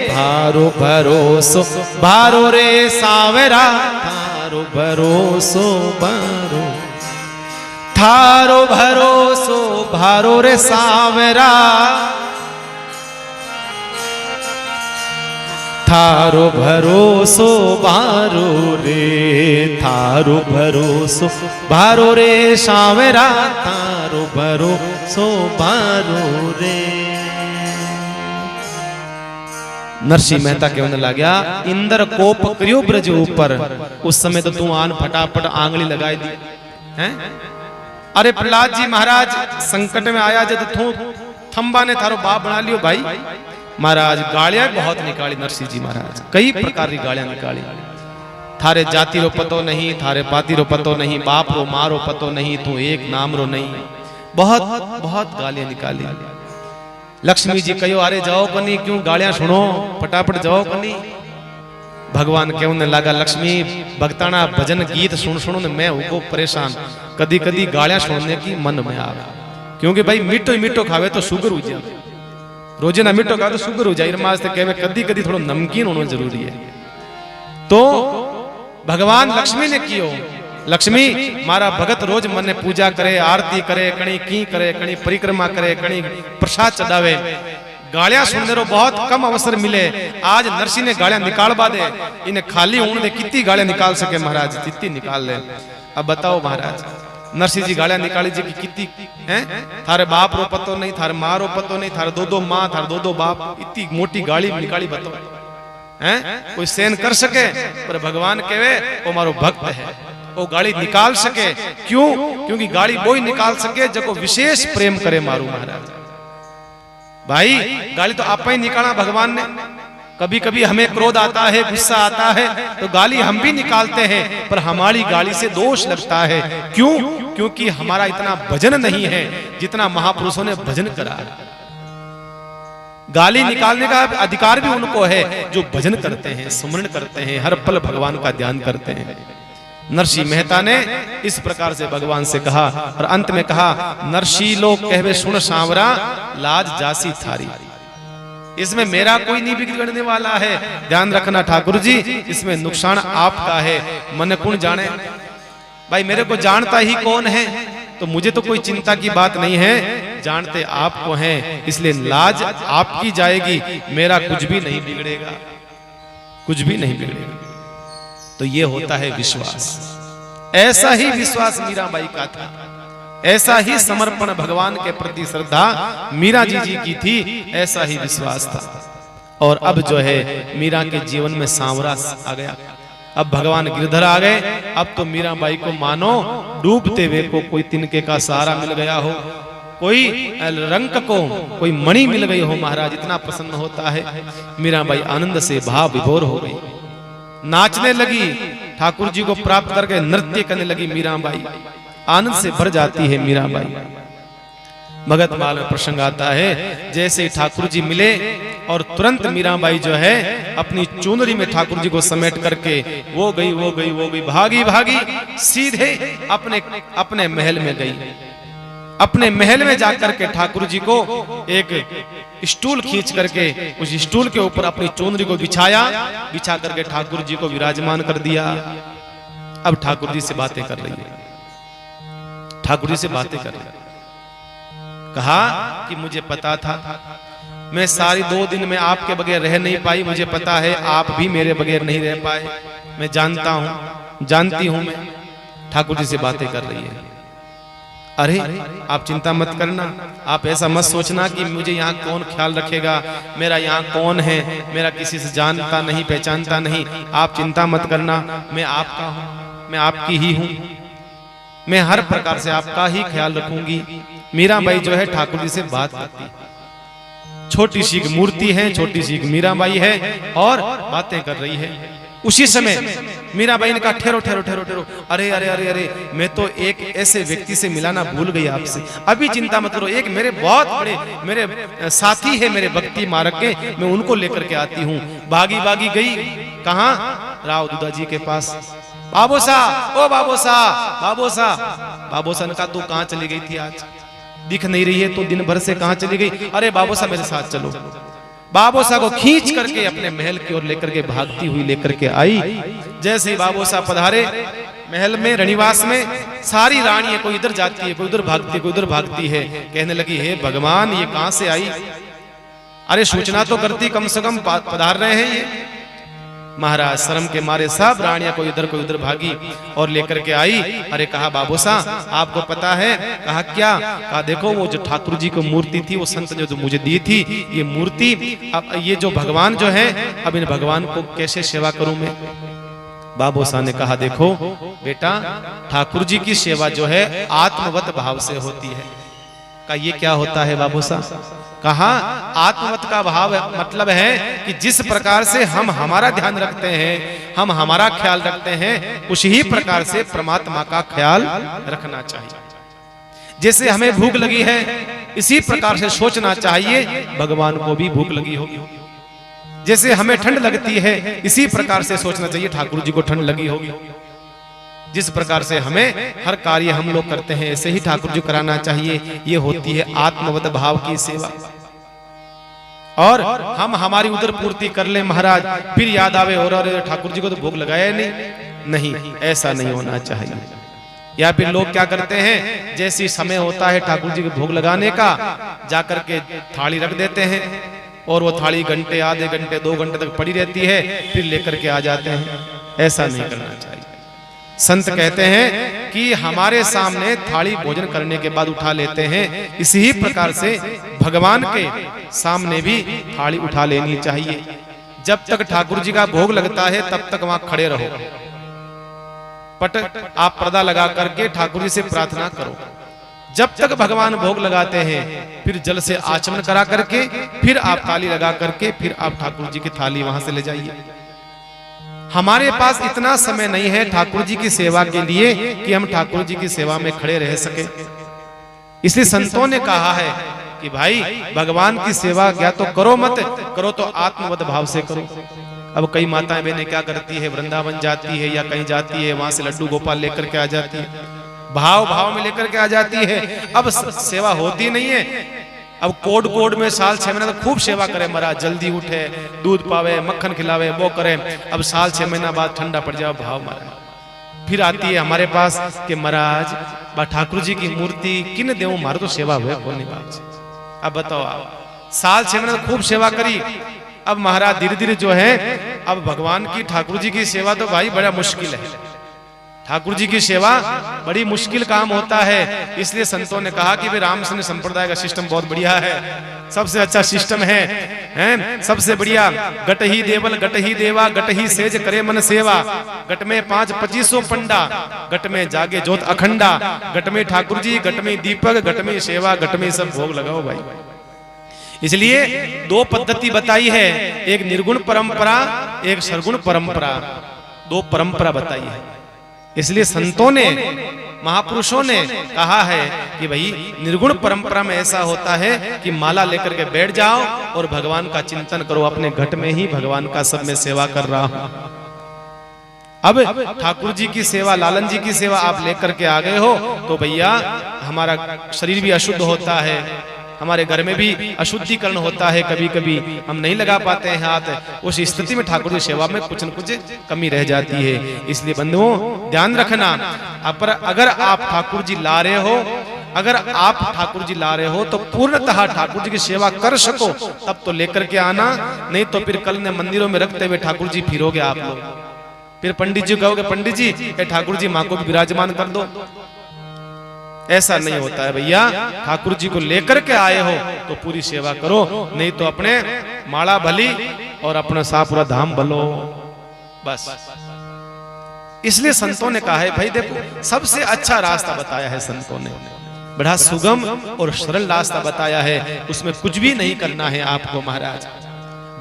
भारो भरोसो भारो रे सावरा, थारो भरोसो भारो, थारो भरोसो भारो रे सावरा। थारो भरोसो भारो रे, थारो भरोसो भारो रे सावरा, थारो भरोसो भारो रे। नरसिंह मेहता कहने लगा, इंद्र कोप करियो ब्रज ऊपर। उस समय तो तू आन फटाफट आंगली लगाई दी हैं। अरे प्रहलाद जी महाराज संकट में आया जब तू थंबा ने थारो बाप बना लियो भाई। महाराज गालियां बहुत निकाली नरसिंह जी महाराज, कई प्रकार की गालियां निकाली। थारे जाति रो पतो नहीं, थारे पाति रो पतो नहीं, बाप रो माँ रो पतो नहीं, तू एक नाम रो नहीं, बहुत बहुत गालियां निकाली। लक्ष्मी जी कहो अरे जाओ कनी, क्यों गालियां सुनो, फटाफट जाओ कनी। भगवान कहने लगा, लक्ष्मी भक्ताना भजन गीत सुन सुनो ने मैं उको परेशान, कदी कदी गालियां सुनने की मन में आ। क्योंकि भाई मीठो ही मीठो खावे तो शुगर हो जाए, रोजे ना मीठो खावे तो शुगर हो जाए। कदी कदी थोड़ा नमकीन होना जरूरी है। तो भगवान लक्ष्मी ने कियो, लक्ष्मी मारा भगत रोज मन ने पूजा करे, आरती करे, कणी की करे, कणी परिक्रमा करे, कणी प्रसाद चढ़ावे। गालियां सुनने रो बहुत कम अवसर मिले। आज नरसिंह ने गालियां निकालवा दे, इन्हें खाली होने दे, कितनी गालियां निकाल सके महाराज, जितनी निकाल ले। अब बताओ महाराज, नरसिंह जी गालियां निकाली जी की कितनी हैं? थारे बाप रो पतो नहीं, थारे माँ रो पतो नहीं, थारे दो दो माँ, थारे दो दो बाप, इतनी मोटी गाली निकाली बताओ हैं? कोई सहन कर सके? पर भगवान कहे वो मारो भक्त है, वो गाली निकाल सके। क्यों? क्योंकि गाली वो ही निकाल सके जो विशेष प्रेम करे मारू महाराज। भाई गाली तो आप ही निकाला भगवान ने। कभी कभी हमें क्रोध आता है, गुस्सा आता है, तो गाली हम भी निकालते हैं, पर हमारी गाली से दोष लगता है। क्यों? क्योंकि हमारा इतना भजन नहीं है जितना महापुरुषों ने भजन करा। गाली निकालने का अधिकार भी उनको है जो भजन करते हैं, सुमरण करते हैं, हर पल भगवान का ध्यान करते हैं। नरसिंह मेहता ने इस प्रकार से भगवान से कहा और अंत में कहा, नरसिंह लोग कहवे सुन सांवरा, लाज जासी थारी। इसमें मेरा कोई नहीं बिगड़ने वाला है। ध्यान रखना ठाकुर जी, इसमें नुकसान आपका है। मन कौन जाने, भाई मेरे को जानता ही कौन है, तो मुझे तो कोई चिंता की बात नहीं है, जानते आपको हैं, इसलिए लाज आपकी जाएगी, मेरा कुछ भी नहीं बिगड़ेगा, कुछ भी नहीं बिगड़ेगा। तो ये होता है विश्वास। ऐसा ही विश्वास मीराबाई का था, ऐसा ही समर्पण भगवान के प्रति श्रद्धा मीरा जी की थी, ऐसा ही विश्वास था। और अब जो है मीरा के जीवन में सांवरा आ गया। अब भगवान गिरधर आ गए। अब तो मीराबाई को मानो डूबते हुए को कोई तिनके का सहारा मिल गया हो, कोई रंक को कोई मणि मिल गई हो। महाराज इतना प्रसन्न होता है। मीराबाई आनंद से भाव विभोर हो गई, नाचने लगी, ठाकुर जी को प्राप्त करके नृत्य करने लगी मीराबाई। आनंद से भर जाती है मीराबाई। भगत माल में प्रसंग आता है, जैसे ही ठाकुर जी मिले और तुरंत मीराबाई जो है अपनी चुनरी में ठाकुर जी को समेट करके वो गई भागी भागी सीधे अपने महल में गई। अपने महल में जाकर के ठाकुर जी को एक स्टूल खींच करके उस स्टूल के ऊपर अपनी चुनरी को बिछा करके ठाकुर जी को विराजमान कर दिया। अब ठाकुर जी से बातें कर रही है, ठाकुर जी से बातें कर रही है। कहा कि मुझे पता था, मैं सारी 2 दिन में आपके बगैर रह नहीं पाई, मुझे पता है आप भी मेरे बगैर नहीं रह पाए, मैं जानता हूं, जानती हूं मैं। ठाकुर जी से बातें कर रही है। अरे आप चिंता मत करना, आप ऐसा मत सोचना कि मुझे यहाँ कौन ख्याल रखेगा, मेरा यहाँ कौन है, मेरा किसी से जानता नहीं पहचानता नहीं। आप चिंता मत करना, मैं आपका हूँ, मैं आपकी ही हूँ, मैं हर प्रकार से आपका ही ख्याल रखूंगी। मीराबाई जो है ठाकुर जी से बात करती, छोटी सी मूर्ति है, छोटी सी मीराबाई है और बातें कर रही है। उसी समय मीराबाई ने कहा ठहरो ठहरो ठहरो ठहरो, अरे अरे अरे अरे मैं तो एक ऐसे व्यक्ति से मिलाना भूल गई आपसे, अभी चिंता मत करो, एक मेरे बहुत बड़े मेरे साथी है मेरे भक्ति मार्ग के, मैं उनको लेकर के आती हूँ। भागी भागी गई कहाँ, राव दुदा जी के पास। बाबोसा, ओ बाबोसा, बाबोसा, बाबोसा ने कहा तू कहाँ चली गई थी, आज दिख नहीं रही है, तो दिन भर से कहाँ चली गई। अरे बाबोसा मेरे साथ चलो। बाबोसा को खींच करके अपने महल की ओर लेकर के भागती हुई लेकर के आई। जैसे ही बाबोसा पधारे महल में, रनिवास में, सारी रानियां कोई इधर जाती है, कोई उधर भागती है, कोई उधर भागती है। कहने लगी हे भगवान ये कहां से आई, अरे सूचना तो करती, कम से कम पधार रहे हैं ये। महाराज शर्म के मारे सब रानियां कोई उधर भागी और लेकर के आई। अरे कहा बाबूसा आपको पता है, कहा क्या, कहा देखो वो जो ठाकुर जी को मूर्ति थी, वो संत जो मुझे दी थी, ये मूर्ति, अब ये जो भगवान जो है, अब इन भगवान को कैसे सेवा करूं मैं। बाबूसा ने कहा देखो बेटा, ठाकुर जी की सेवा जो है आत्मवत भाव से होती है। कहा ये क्या होता है बाबूसा। कहा आत्मवत का भाव मतलब है कि जिस प्रकार से हम हमारा ध्यान रखते हैं, हम हमारा ख्याल रखते हैं, उसी प्रकार से परमात्मा का ख्याल रखना चाहिए। जैसे हमें भूख लगी है, इसी प्रकार से सोचना चाहिए भगवान को भी भूख लगी होगी। जैसे हमें ठंड लगती है, इसी प्रकार से सोचना चाहिए ठाकुर जी को ठंड लगी होगी। जिस प्रकार से हमें हर कार्य हम लोग करते हैं, ऐसे ही ठाकुर जी कराना चाहिए। ये होती है आत्मवत भाव की सेवा। और हम हमारी उधर पूर्ति कर ले महाराज, फिर याद आवे और ठाकुर जी को तो भोग लगाया नहीं, ऐसा नहीं होना चाहिए। या फिर लोग क्या करते हैं, जैसी समय होता है ठाकुर जी को भोग लगाने का, जाकर के थाली रख देते हैं और वो थाली घंटे, आधे घंटे, 2 घंटे तक पड़ी रहती है, फिर लेकर के आ जाते हैं। ऐसा नहीं करना चाहिए। संत कहते हैं कि हमारे सामने थाली भोजन करने के बाद उठा लेते हैं, इसी प्रकार से भगवान के सामने भी थाली उठा लेनी चाहिए। जब तक ठाकुर जी का भोग लगता है तब तक वहां खड़े रहो, पट आप पर्दा लगा करके ठाकुर जी से प्रार्थना करो। जब तक भगवान भोग लगाते हैं फिर जल से आचमन करा करके, फिर आप थाली लगा करके, फिर आप ठाकुर जी की थाली वहां से ले जाइए। हमारे पास इतना समय नहीं है ठाकुर जी की सेवा के लिए कि हम ठाकुर जी की सेवा में खड़े रह सके। इसलिए संतों ने कहा है कि भाई भगवान की सेवा या तो करो, मत करो तो आत्मवत भाव से करो। अब कई माताएं बहनें क्या करती है, वृंदावन जाती है या कहीं जाती है, वहां से लड्डू गोपाल लेकर के आ जाती है, भाव में लेकर के आ जाती है। अब सेवा होती नहीं है। अब कोड में साल 6 महीना तो खूब सेवा करे महाराज, जल्दी उठे, दूध पावे, मक्खन खिलावे, वो करे। अब साल 6 महीना बाद ठंडा पड़ जाए भाव महाराज। फिर आती है हमारे पास कि महाराज ठाकुर जी की मूर्ति किन देव, मारो तो सेवा हुए कौन नहीं बात। अब बताओ, आप साल 6 महीना खूब सेवा करी, अब महाराज धीरे धीरे जो है, अब भगवान की ठाकुर जी की सेवा तो भाई बड़ा मुश्किल है। ठाकुर जी की सेवा बड़ी मुश्किल काम होता है। इसलिए संतों ने कहा कि रामकृष्ण संप्रदाय का सिस्टम बहुत बढ़िया है, सबसे अच्छा सिस्टम है, सबसे बढ़िया। गट ही देवल गट ही देवा, गट ही सेज करे मन सेवा, गट में 5-25 पंडा, गट में जागे जोत अखंडा, गट में ठाकुर जी, गट में दीपक, गट में सेवा, गट में सब भोग लगाओ भाई। इसलिए 2 पद्धति बताई है, एक निर्गुण परंपरा, एक सरगुण परंपरा, 2 परंपरा बताई है। इसलिए संतों ने, महापुरुषों ने कहा है कि भाई निर्गुण परंपरा में ऐसा होता है कि माला लेकर के बैठ जाओ और भगवान का चिंतन करो, अपने घट में ही भगवान का सब में सेवा कर रहा हूं। अब ठाकुर जी की सेवा, लालन जी की सेवा आप लेकर के आ गए हो तो भैया हमारा शरीर भी अशुद्ध होता है, हमारे घर में भी अशुद्धिकरण होता है, कभी कभी हम नहीं लगा पाते हैं हाथ। उस स्थिति में ठाकुर जी सेवा में कुछ न कुछ कमी रह जाती है। इसलिए बंधुओं ध्यान रखना, अगर आप ठाकुर जी ला रहे हो, अगर आप ठाकुर जी ला रहे हो तो पूर्णतः ठाकुर जी की सेवा कर सको तब तो लेकर के आना, नहीं तो फिर कल ने मंदिरों में रखते हुए ठाकुर जी फिरोगे आप लोग, फिर पंडित जी कहोगे पंडित जी ठाकुर जी माँ को भी विराजमान कर दो। ऐसा नहीं होता है भैया, ठाकुर जी को लेकर के आए हो तो पूरी सेवा करो, नहीं तो अपने माला भली और अपना सापुरा धाम भलो बस। इसलिए संतों ने कहा है भाई देखो सबसे अच्छा रास्ता बताया है संतों ने, बड़ा सुगम और सरल रास्ता बताया है, उसमें कुछ भी नहीं करना है आपको महाराज।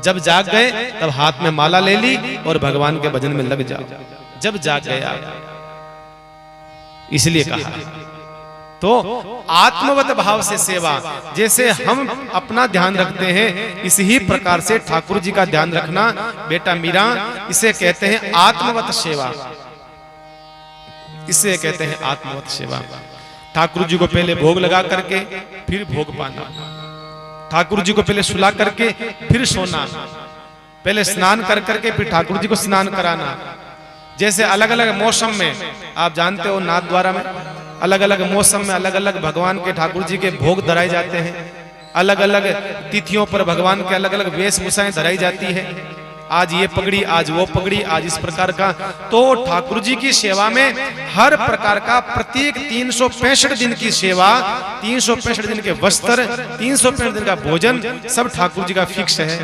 जब जाग गए तब हाथ में माला ले ली और भगवान के भजन में लग जाओ, जब जाग गए आप। इसलिए कहा तो आत्मवत भाव से सेवा, जैसे हम अपना ध्यान रखते हैं इसी प्रकार से ठाकुर जी का ध्यान रखना बेटा मीरा, इसे कहते हैं आत्मवत सेवा, इसे कहते हैं आत्मवत सेवा। ठाकुर जी को पहले भोग लगा करके फिर भोग पाना, ठाकुर जी को पहले सुला करके फिर सोना, पहले स्नान कर करके फिर ठाकुर जी को स्नान कराना। जैसे अलग अलग मौसम में आप जानते हो नाथ द्वारा में अलग अलग मौसम में अलग अलग भगवान के ठाकुर जी के भोग धराए जाते हैं, अलग अलग तिथियों पर भगवान के अलग अलग वेशभूषाएं धराई जाती है, आज ये पगड़ी आज वो पगड़ी आज इस प्रकार का। तो ठाकुर जी की सेवा में हर प्रकार का प्रत्येक 365 दिन की सेवा, 365 दिन के वस्त्र, 365 दिन का भोजन सब ठाकुर जी का फिक्स है,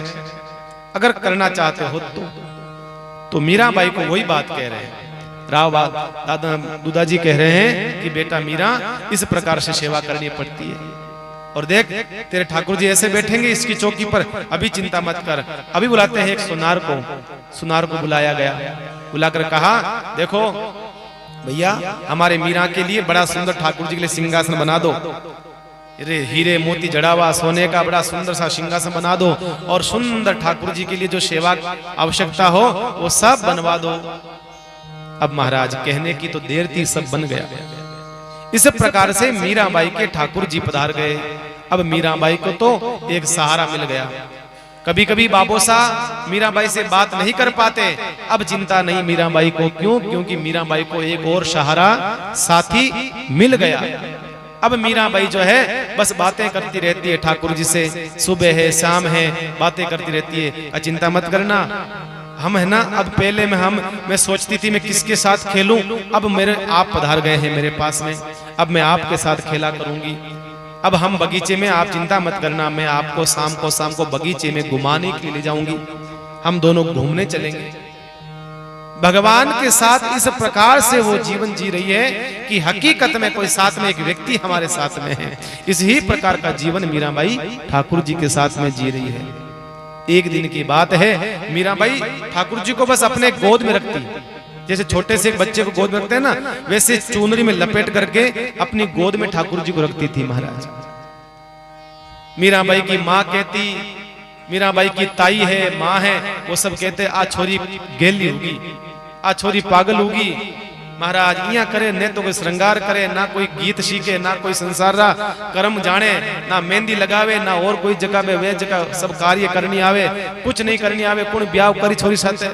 अगर करना चाहते हो तो मीराबाई को वही बात कह रहे हैं, राव दादा दूधा जी कह रहे हैं कि बेटा मीरा इस प्रकार से सेवा करनी पड़ती है। और देख तेरे ठाकुर जी ऐसे बैठेंगे इसकी चौकी पर, अभी चिंता मत कर। अभी बुलाते हैं एक सुनार को बुलाया गया, बुलाकर कहा देखो भैया हमारे मीरा के लिए बड़ा सुंदर ठाकुर जी के लिए सिंहासन बना दो, हीरे मोती जड़ा हुआ सोने का बड़ा सुंदर सा सिंहासन बना दो, और सुंदर ठाकुर जी के लिए जो सेवा आवश्यकता हो वो सब बनवा दो। अब महाराज कहने की तो देर थी, सब बन गया। इस प्रकार से मीराबाई के ठाकुर जी पधार गए। अब मीराबाई को तो एक सहारा मिल गया। कभी कभी बाबोसा मीराबाई से बात नहीं कर पाते, अब चिंता नहीं मीराबाई को, क्यों? क्योंकि मीराबाई को एक और सहारा साथी मिल गया। अब मीराबाई जो है बस बातें करती रहती है ठाकुर जी से, सुबह है शाम है बातें करती रहती है। चिंता मत करना, हम है ना, अब पहले में मैं सोचती थी मैं किसके साथ खेलूं, अब आप पधार गए हैं मेरे पास में, अब मैं आपके साथ खेला करूंगी। अब हम बगीचे में, आप चिंता मत करना, मैं आपको शाम को बगीचे में घुमाने के लिए ले जाऊंगी, हम दोनों घूमने चलेंगे। भगवान के साथ इस प्रकार से वो जीवन जी रही है कि हकीकत में कोई साथ में एक व्यक्ति हमारे साथ में है। इसी प्रकार का जीवन मीराबाई ठाकुर जी के साथ में जी रही है। एक दिन की बात है, मीराबाई ठाकुर जी को बस अपने गोद में रखती, जैसे छोटे से एक बच्चे को गोद में रखते हैं ना, वैसे चुनरी में लपेट करके अपनी गोद में ठाकुर जी को रखती थी महाराज। मीराबाई की माँ कहती, मीराबाई की ताई है, माँ है, वो सब कहते आ छोरी गेली होगी, आ छोरी पागल होगी। महाराज इया करे, न तो कोई श्रृंगार करे, ना कोई गीत सीखे, ना कोई संसार कर्म जाने, ना मेहंदी लगावे, ना और कोई जगह में वे जगह सब कार्य करनी आवे, कुछ नहीं करनी आवे, कौन ब्याह करी छोरी साथे।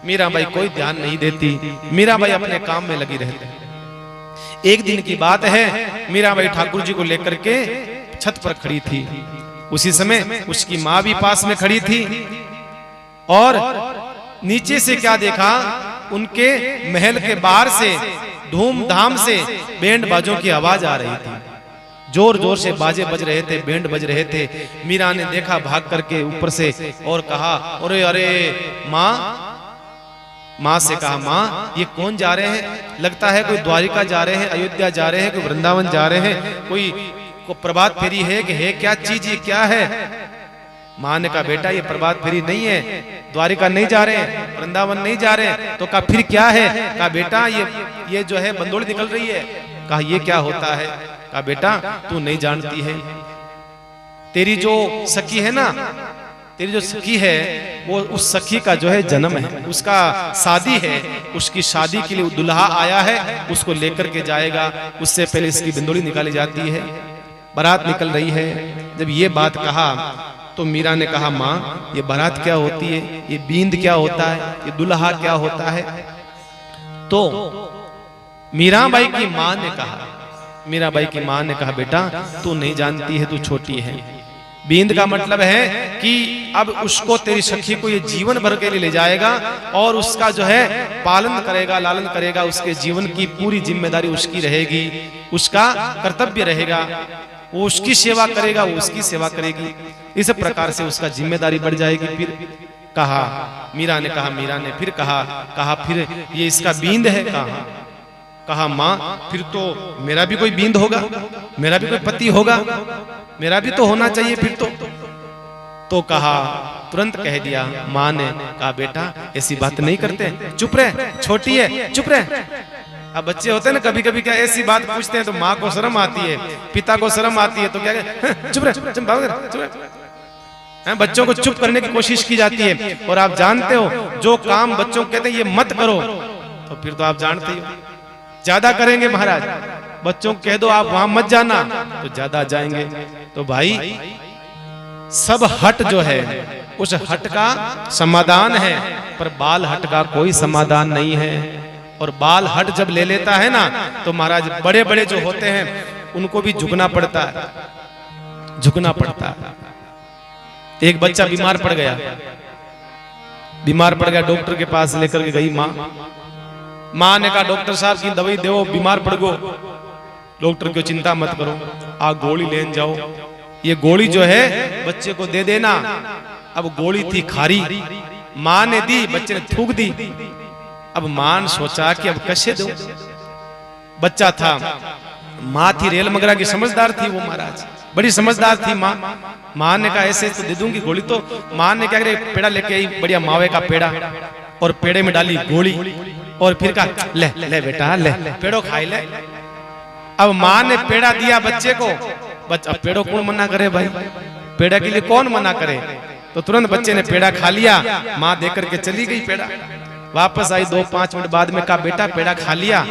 मीराबाई कोई ध्यान नहीं देती, मीराबाई अपने काम में लगी रहती। एक दिन की बात है, मीराबाई ठाकुर जी को लेकर के छत पर खड़ी थी। उसी समय उसकी माँ भी पास में खड़ी थी, और नीचे से क्या देखा, उनके महल के बाहर से धूमधाम से बैंड बाजों की आवाज आ रही थी, जोर जोर से बाजे बज रहे थे, बैंड बज रहे थे। मीरा ने देखा भाग करके ऊपर से और कहा, अरे अरे माँ से कहा, माँ ये कौन जा रहे हैं? लगता है कोई द्वारिका जा रहे हैं, अयोध्या जा रहे हैं, कोई वृंदावन जा रहे हैं, कोई प्रभात फेरी है कि है क्या चीज, ये क्या है? माँ ने कहा बेटा ये प्रभात फेरी नहीं है, द्वारिका नहीं जा रहे हैं, वृंदावन नहीं जा रहे हैं। तो कहा फिर क्या है? कहा बेटा ये जो है बंदोली निकल रही है। कहा ये क्या होता है? कहा बेटा तू नहीं जानती है, तेरी जो सखी है ना, तेरी जो सखी है वो उस सखी का जो है जन्म है, उसका शादी है, उसकी शादी के लिए दुल्हा आया है, उसको लेकर के जाएगा, उससे पहले इसकी बिंदोली निकाली जाती है, बारात निकल रही है। जब ये बात कहा तो मीरा ने कहा माँ ये बारात क्या होती है, ये बींद क्या होता है, ये दुल्हा क्या होता है? तो मीराबाई की माँ ने कहा, मीराबाई की माँ ने कहा बेटा तू नहीं जानती है, तू छोटी है। बींद का मतलब है कि अब उसको तेरी सखी को ये जीवन भर के लिए ले जाएगा और उसका जो है पालन करेगा, लालन करेगा, उसके जीवन की पूरी जिम्मेदारी उसकी रहेगी, उसका कर्तव्य रहेगा, वो उसकी सेवा करेगा, वो उसकी सेवा करेगी, इस प्रकार से उसका जिम्मेदारी बढ़ जाएगी। फिर कहा, मीरा ने कहा, मीरा ने फिर कहा फिर ये इसका बींद है। कहा माँ फिर तो मेरा भी कोई बींद होगा, मेरा भी कोई पति होगा, मेरा भी तो होना चाहिए फिर तो कहा, तुरंत कह दिया माँ ने, कहा बेटा ऐसी बात नहीं करते, चुप रहे, छोटी है, चुप रहे। अब बच्चे होते हैं ना कभी कभी क्या ऐसी बात पूछते हैं तो माँ को शर्म आती है, पिता को शर्म आती है, तो क्या चुप रहे, चुप रहे। बच्चों को चुप करने की कोशिश की जाती है। और आप जानते हो जो काम बच्चों को कहते हैं ये मत करो, तो फिर तो आप जानते हो ज्यादा करेंगे महाराज। बच्चों को कह दो आप वहां मत जाना तो ज्यादा जाएंगे। तो भाई सब हट जो है उस हट का समाधान है, पर बाल हट का कोई समाधान नहीं है। और बाल हट जब ले लेता है ना तो महाराज बड़े बड़े जो होते हैं उनको भी झुकना पड़ता है, झुकना पड़ता है। एक बच्चा बीमार पड़ गया, डॉक्टर के पास लेकर के गई माँ ने कहा डॉक्टर साहब की दवाई दो, बीमार पड़ गो। डॉक्टर को चिंता मत करो, आ गोली लेन जाओ, ये गोली जो है बच्चे को दे देना। अब गोली थी खारी, माँ ने दी, बच्चे ने थूक दी। अब मां ने सोचा कि अब कैसे दो, बच्चा था, माँ थी रेल मगरा की, समझदार थी वो महाराज, बड़ी समझदार थी माँ ने कहा ऐसे तो दे दूंगी गोली। तो माँ ने क्या करे, पेड़ा लेके आई, बढ़िया मावे का पेड़ा, और पेड़े में डाली गोली, और फिर कहा ले ले बेटा ले, पेड़ो खाई ले। अब माँ ने पेड़ा दिया बच्चे को, बच्चा पेड़ो कौन मना करे भाई, पेड़ा के लिए कौन मना करे। तो तुरंत बच्चे ने पेड़ा खा लिया, माँ देकर के चली गई पेड़ा। वापस आई 2-5 मिनट बाद में, कहा बेटा पेड़ा खा लिया।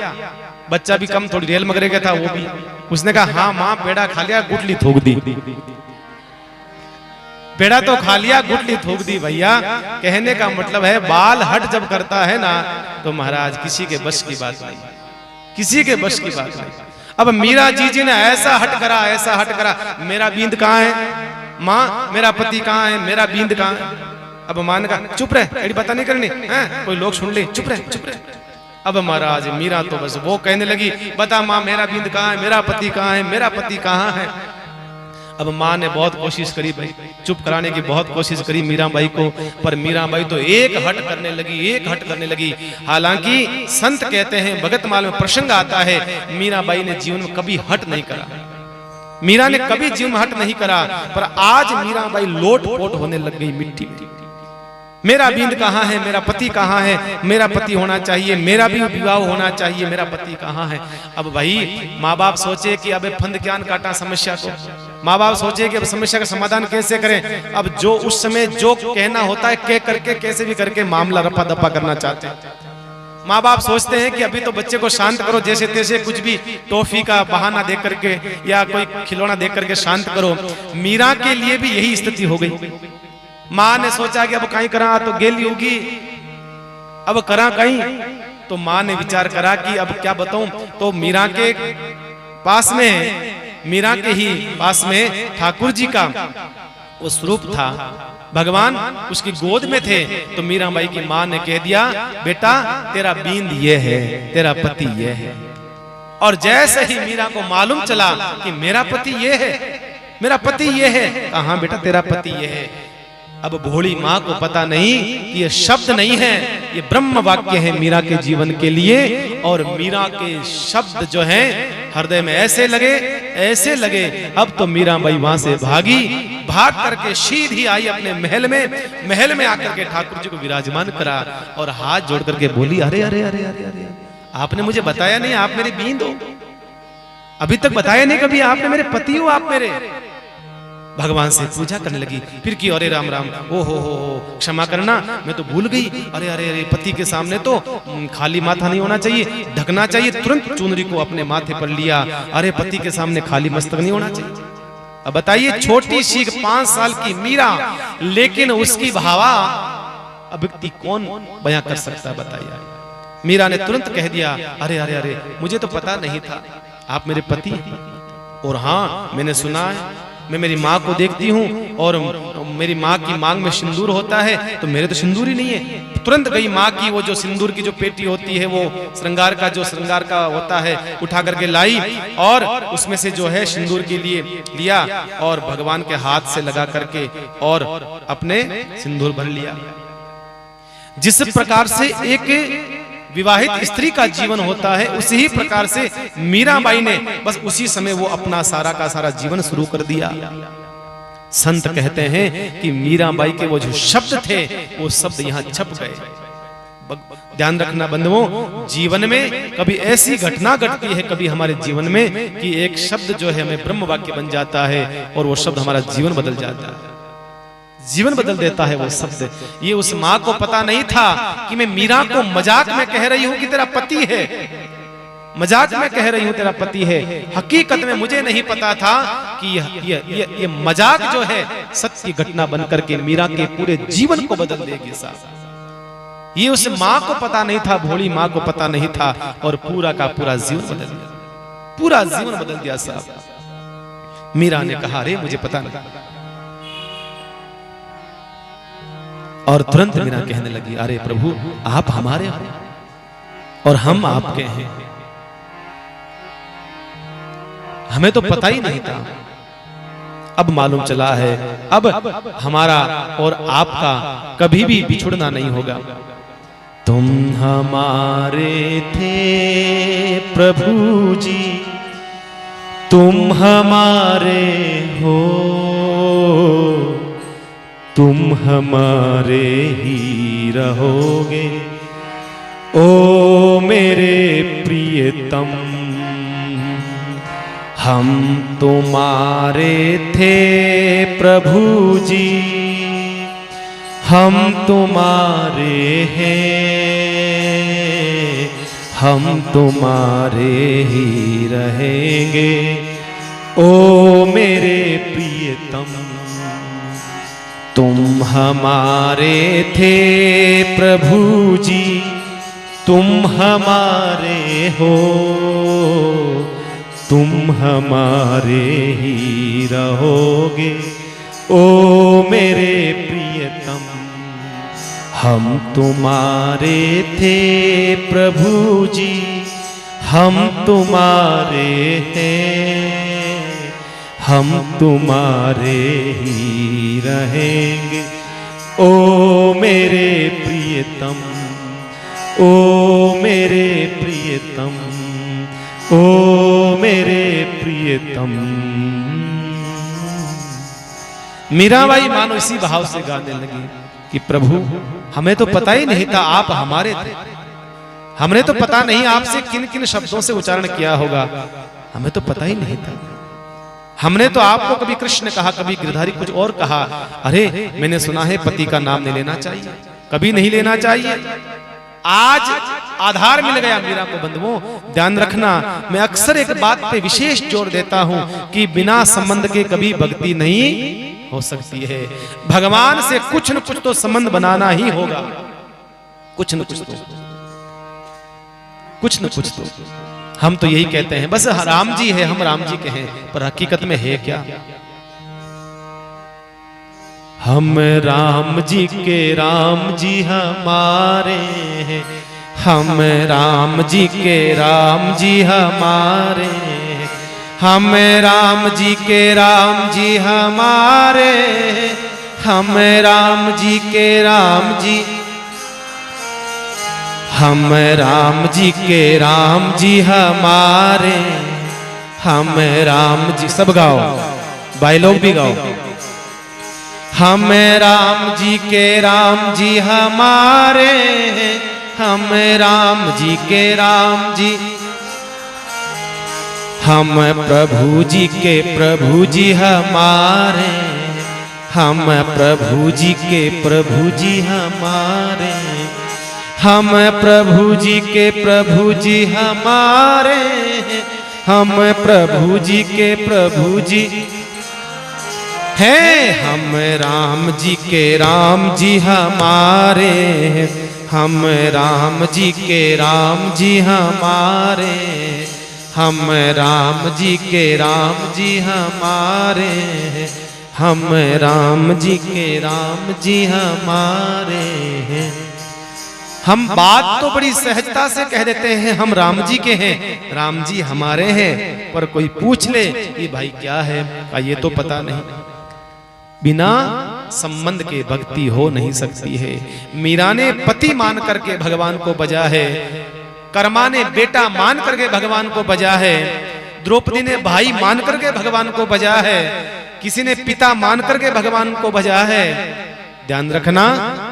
बच्चा भी कम थोड़ी रेल मगरे का था वो भी, उसने कहा हाँ माँ पेड़ा खा लिया, गुटली थूक दी। पेड़ा तो खा लिया, गुटली थूक दी। भैया कहने का मतलब है बाल हट जब करता है ना तो महाराज किसी के बस की बात नहीं, किसी के बस की बात नहीं। अब मीरा जी ने ऐसा हट करा, ऐसा हट करा, मेरा बींद कहाँ है माँ, मेरा पति कहाँ है, मेरा बींद कहाँ है। अब मां ने कहा चुप रहे, एडी पता नहीं करनी है, कोई लोग सुन ले, चुप रहे, चुप रहे। अब महाराज मीरा तो बस वो कहने लगी बता माँ मेरा बींद कहाँ है, मेरा पति कहाँ है, मेरा पति कहाँ है। अब माँ ने बहुत कोशिश करी भाई, चुप कराने की बहुत कोशिश करी मीराबाई को, पर मीराबाई तो एक हट करने लगी, एक हट करने लगी। हालांकि संत कहते हैं, भगत माल में प्रसंग आता है, मीराबाई ने जीवन में कभी हट नहीं करा, मीरा ने कभी जीवन में हट नहीं करा। पर आज मीराबाई लोट पोट होने लग गई मिट्टी में। मेरा बींद कहाँ है, मेरा पति कहाँ है, मेरा पति होना चाहिए, मेरा भी विवाह होना चाहिए, मेरा पति कहाँ है। अब भाई माँ बाप सोचे कि अबे फंद क्या काटा समस्या को, माँ बाप सोचे कि अब समस्या का समाधान कैसे करें। अब जो उस समय जो कहना होता है कह करके कैसे भी करके मामला रफा दफा करना चाहते हैं। माँ बाप सोचते हैं कि अभी तो बच्चे को शांत करो, जैसे तैसे कुछ भी टॉफी का बहाना दे करके या कोई खिलौना दे करके शांत करो। मीरा के लिए भी यही स्थिति हो गई। माँ ने सोचा कि अब कहीं करा तो गेली होगी, अब करा कहीं। तो माँ ने विचार करा कि अब क्या बताऊं। तो मीरा के पास में, मीरा के ही पास में ठाकुर जी का वो स्वरूप था, भगवान उसकी गोद में थे। तो मीराबाई की माँ ने कह दिया बेटा तेरा बींद ये है, तेरा पति ये है। और जैसे ही मीरा को मालूम चला कि मेरा पति ये है, मेरा पति ये है, कहाँ बेटा तेरा पति ये है। अब भोली माँ को पता नहीं कि ये शब्द नहीं है, ये ब्रह्म वाक्य है मीरा के जीवन के लिए। और मीरा के शब्द जो हैं हृदय में ऐसे लगे, ऐसे लगे। अब तो मीराबाई वहां से भागी, भाग करके सीधी आई अपने महल में आकर के ठाकुर जी को विराजमान करा और हाथ जोड़ करके बोली, अरे अरे अरे अरे अरे, आपने मुझे बताया नहीं आप मेरे बींद हो, अभी तक बताया नहीं कभी आपने, मेरे पति हो आप मेरे। भगवान से पूजा करने लगी, फिर की अरे राम राम, ओ हो क्षमा करना, मैं तो भूल गई, अरे अरे अरे पति के सामने तो खाली माथा नहीं होना चाहिए, ढकना चाहिए। तुरंत चुनरी को अपने माथे पर लिया, अरे पति के सामने खाली मस्तक नहीं होना चाहिए। अब बताइए छोटी सी 5 साल की मीरा, लेकिन उसकी भावा अभिव्यक्ति कौन बयां कर सकता है बताइए। मीरा ने तुरंत कह दिया, अरे अरे अरे मुझे तो पता नहीं था आप मेरे पति, और हाँ मैंने सुना है, मैं मेरी माँ को देखती हूँ और मेरी माँ की मांग में सिंदूर होता है, तो मेरे तो सिंदूर ही नहीं है। तुरंत गई माँ की वो जो सिंदूर की जो पेटी होती है, वो श्रृंगार का होता है, उठा करके लाई और उसमें से जो है सिंदूर के लिए लिया और भगवान के हाथ से लगा करके और अपने सिंदूर भर लिया। जिस प्रकार से एक विवाहित स्त्री का जीवन होता है, उसी प्रकार से मीराबाई ने बस उसी समय वो अपना सारा का सारा जीवन शुरू कर दिया। संत कहते हैं कि मीराबाई के वो जो शब्द थे वो शब्द यहाँ छप गए। ध्यान रखना बंधुओं, जीवन में कभी ऐसी घटना घटती है कभी हमारे जीवन में कि एक शब्द जो है हमें ब्रह्म वाक्य बन जाता है और वो शब्द हमारा जीवन बदल जाता है, जीवन बदल देता है वो शब्द। ये उस माँ को पता नहीं था कि मैं मीरा को मजाक में कह रही हूं कि तेरा पति है, मजाक में कह रही हूं तेरा पति है। हकीकत में मुझे नहीं पता था कि ये मजाक जो है सत्य घटना बनकर के मीरा के पूरे जीवन को बदल देगी साहब। ये उस माँ को पता नहीं था, भोली माँ को पता नहीं था, और पूरा का पूरा जीवन बदल दिया, पूरा जीवन बदल दिया साहब। मीरा ने कहा, अरे मुझे पता नहीं, और तुरंत मीरा कहने लगी, अरे प्रभु आप हमारे और हम आपके हैं, हमें तो पता ही नहीं था, अब मालूम चला है, अब हमारा और आपका कभी भी बिछुड़ना नहीं होगा। तुम हमारे थे प्रभु जी, तुम हमारे हो, तुम हमारे ही रहोगे, ओ मेरे प्रियतम। हम तुम्हारे थे प्रभु जी, हम तुम्हारे हैं, हम तुम्हारे ही रहेंगे, ओ मेरे प्रियतम। तुम हमारे थे प्रभु जी, तुम हमारे हो, तुम हमारे ही रहोगे, ओ मेरे प्रियतम। हम तुम्हारे थे प्रभु जी, हम तुम्हारे हैं, हम तुम्हारे ही रहेंगे, ओ मेरे प्रियतम, ओ मेरे प्रियतम, ओ मेरे प्रियतम। मीराबाई मानो इसी भाव से गाने लगी कि प्रभु हमें तो पता ही नहीं था आप हमारे थे, हमने तो पता नहीं आपसे किन किन शब्दों से उच्चारण किया होगा, हमें तो पता ही नहीं था। हमने तो आपको कभी कृष्ण कहा, कभी गिरधारी कुछ और कहा, अरे मैंने सुना है पति का नाम नहीं लेना चाहिए, कभी नहीं लेना चाहिए। आज आधार मिल गया मीरा को। बंधुओं ध्यान रखना, मैं अक्सर एक बात पे विशेष जोर देता हूं कि बिना संबंध के कभी भक्ति नहीं हो सकती है। भगवान से कुछ न कुछ तो संबंध बनाना ही होगा, कुछ न कुछ तो, कुछ न कुछ तो। हम तो यही कहते हैं बस राम जी है, हम राम जी के हैं, पर हकीकत में है क्या? हम राम जी के राम जी हमारे हैं, हम राम जी के राम जी हमारे, हम राम जी के राम जी हमारे, हम राम जी के राम जी, हम राम जी के राम जी हमारे, हम राम जी। सब गाओ, भाई लोग भी गाओ, हम राम जी के राम जी हमारे हैं, हम राम जी के राम जी, हम प्रभु जी के प्रभु जी हमारे, हम प्रभु जी के प्रभु जी हमारे, हम प्रभु जी के प्रभु जी हमारे, हम प्रभु जी के प्रभु जी हैं, हम राम जी के राम जी हमारे, हम राम जी के राम जी हमारे, हम राम जी के राम जी हमारे, हम राम जी के राम जी हमारे हैं। हम बात तो बड़ी सहजता से कह देते हैं हम राम जी के हैं, राम जी हमारे हैं, पर कोई पूछ ले कि भाई क्या है, का ये तो पता नहीं। बिना संबंध के भक्ति हो नहीं सकती है। मीरा ने पति मान करके भगवान को बजा है, कर्मा ने बेटा मान करके भगवान को बजा है, द्रौपदी ने भाई मान करके भगवान को बजा है, किसी ने पिता मान करके भगवान को बजा है। ध्यान रखना,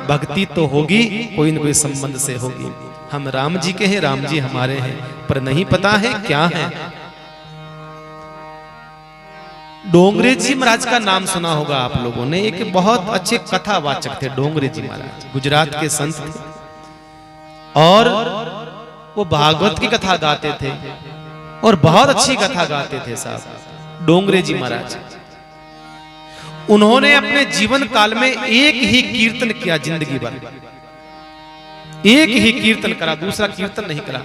भक्ति तो होगी, कोई न कोई संबंध से होगी। हम राम जी के हैं, राम जी हमारे हैं, पर नहीं पता है क्या है। डोंगरे जी महाराज का नाम सुना होगा आप लोगों ने, एक बहुत अच्छे कथावाचक थे डोंगरे जी महाराज, गुजरात के संत थे और वो भागवत की कथा गाते थे और बहुत अच्छी कथा गाते थे साहब डोंगरे जी महाराज। उन्होंने अपने जीवन काल में एक ही कीर्तन किया, जिंदगी भर एक ही कीर्तन करा, दूसरा कीर्तन नहीं करा।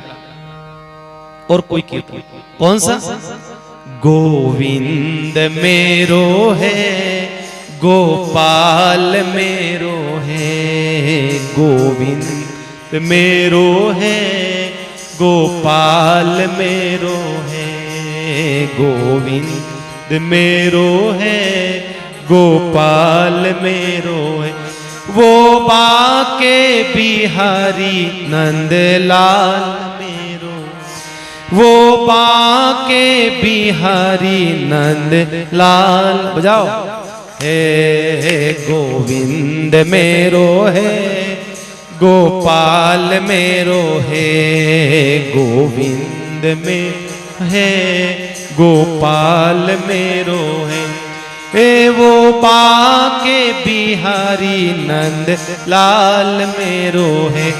और कोई कीर्तन कौन सा? गोविंद मेरो है, गोपाल मेरो है, गोविंद मेरो है, गोपाल मेरो है, गोविंद मेरो है, गोपाल मेरो है। वो बाके बिहारी नंदलाल मेरो, वो बाके बिहारी नंदलाल, बजाओ। हे गोविंद मेरो है, गोपाल मेरो है, गोविंद में है, गोपाल मेरो है। हे वो बाके बिहारी नंद लाल मेरो है,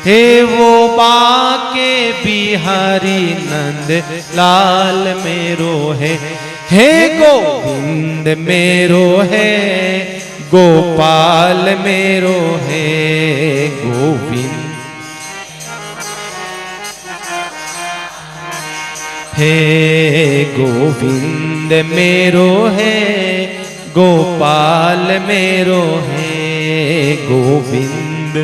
हे वो बाके बिहारी नंद लाल मेरो है। हे गोविंद मेरो है, गोपाल मेरो है, गोविंद हे गोविंद मेरो है, गोपाल मेरो है, गोविंद।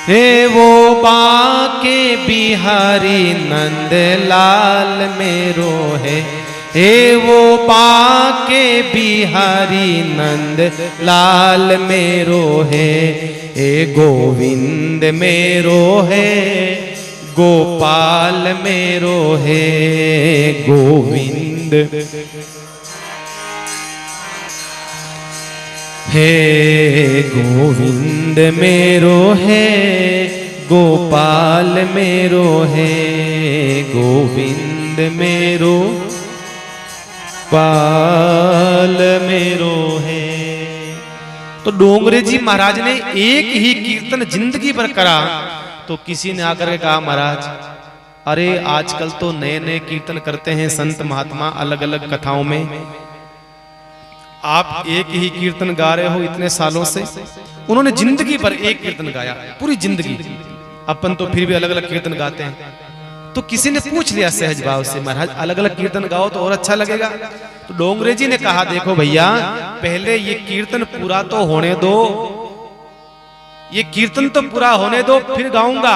हे वो बाके बिहारी नंद लाल मेरो है, हे वो बाके बिहारी नंद लाल मेरो है। हे गोविंद मेरो है, गोपाल मेरो है, गोविंद। हे गोविंद मेरो है, गोपाल मेरो है, गोविंद मेरो पाल मेरो है। तो डोंगरे जी महाराज ने एक ही कीर्तन जिंदगी भर करा। तो किसी ने आकर के कहा, महाराज अरे आजकल तो नए नए कीर्तन करते हैं संत महात्मा अलग अलग कथाओं में, आप एक ही कीर्तन गा रहे हो इतने सालों से। उन्होंने जिंदगी भर एक कीर्तन गाया, पूरी जिंदगी। अपन तो फिर भी अलग अलग कीर्तन गाते हैं। तो किसी ने पूछ लिया सहज भाव से, महाराज अलग अलग कीर्तन गाओ तो और अच्छा लगेगा। तो डोंगरे जी ने कहा, देखो भैया पहले ये कीर्तन पूरा तो होने दो, ये कीर्तन तो पूरा होने दो फिर गाऊंगा।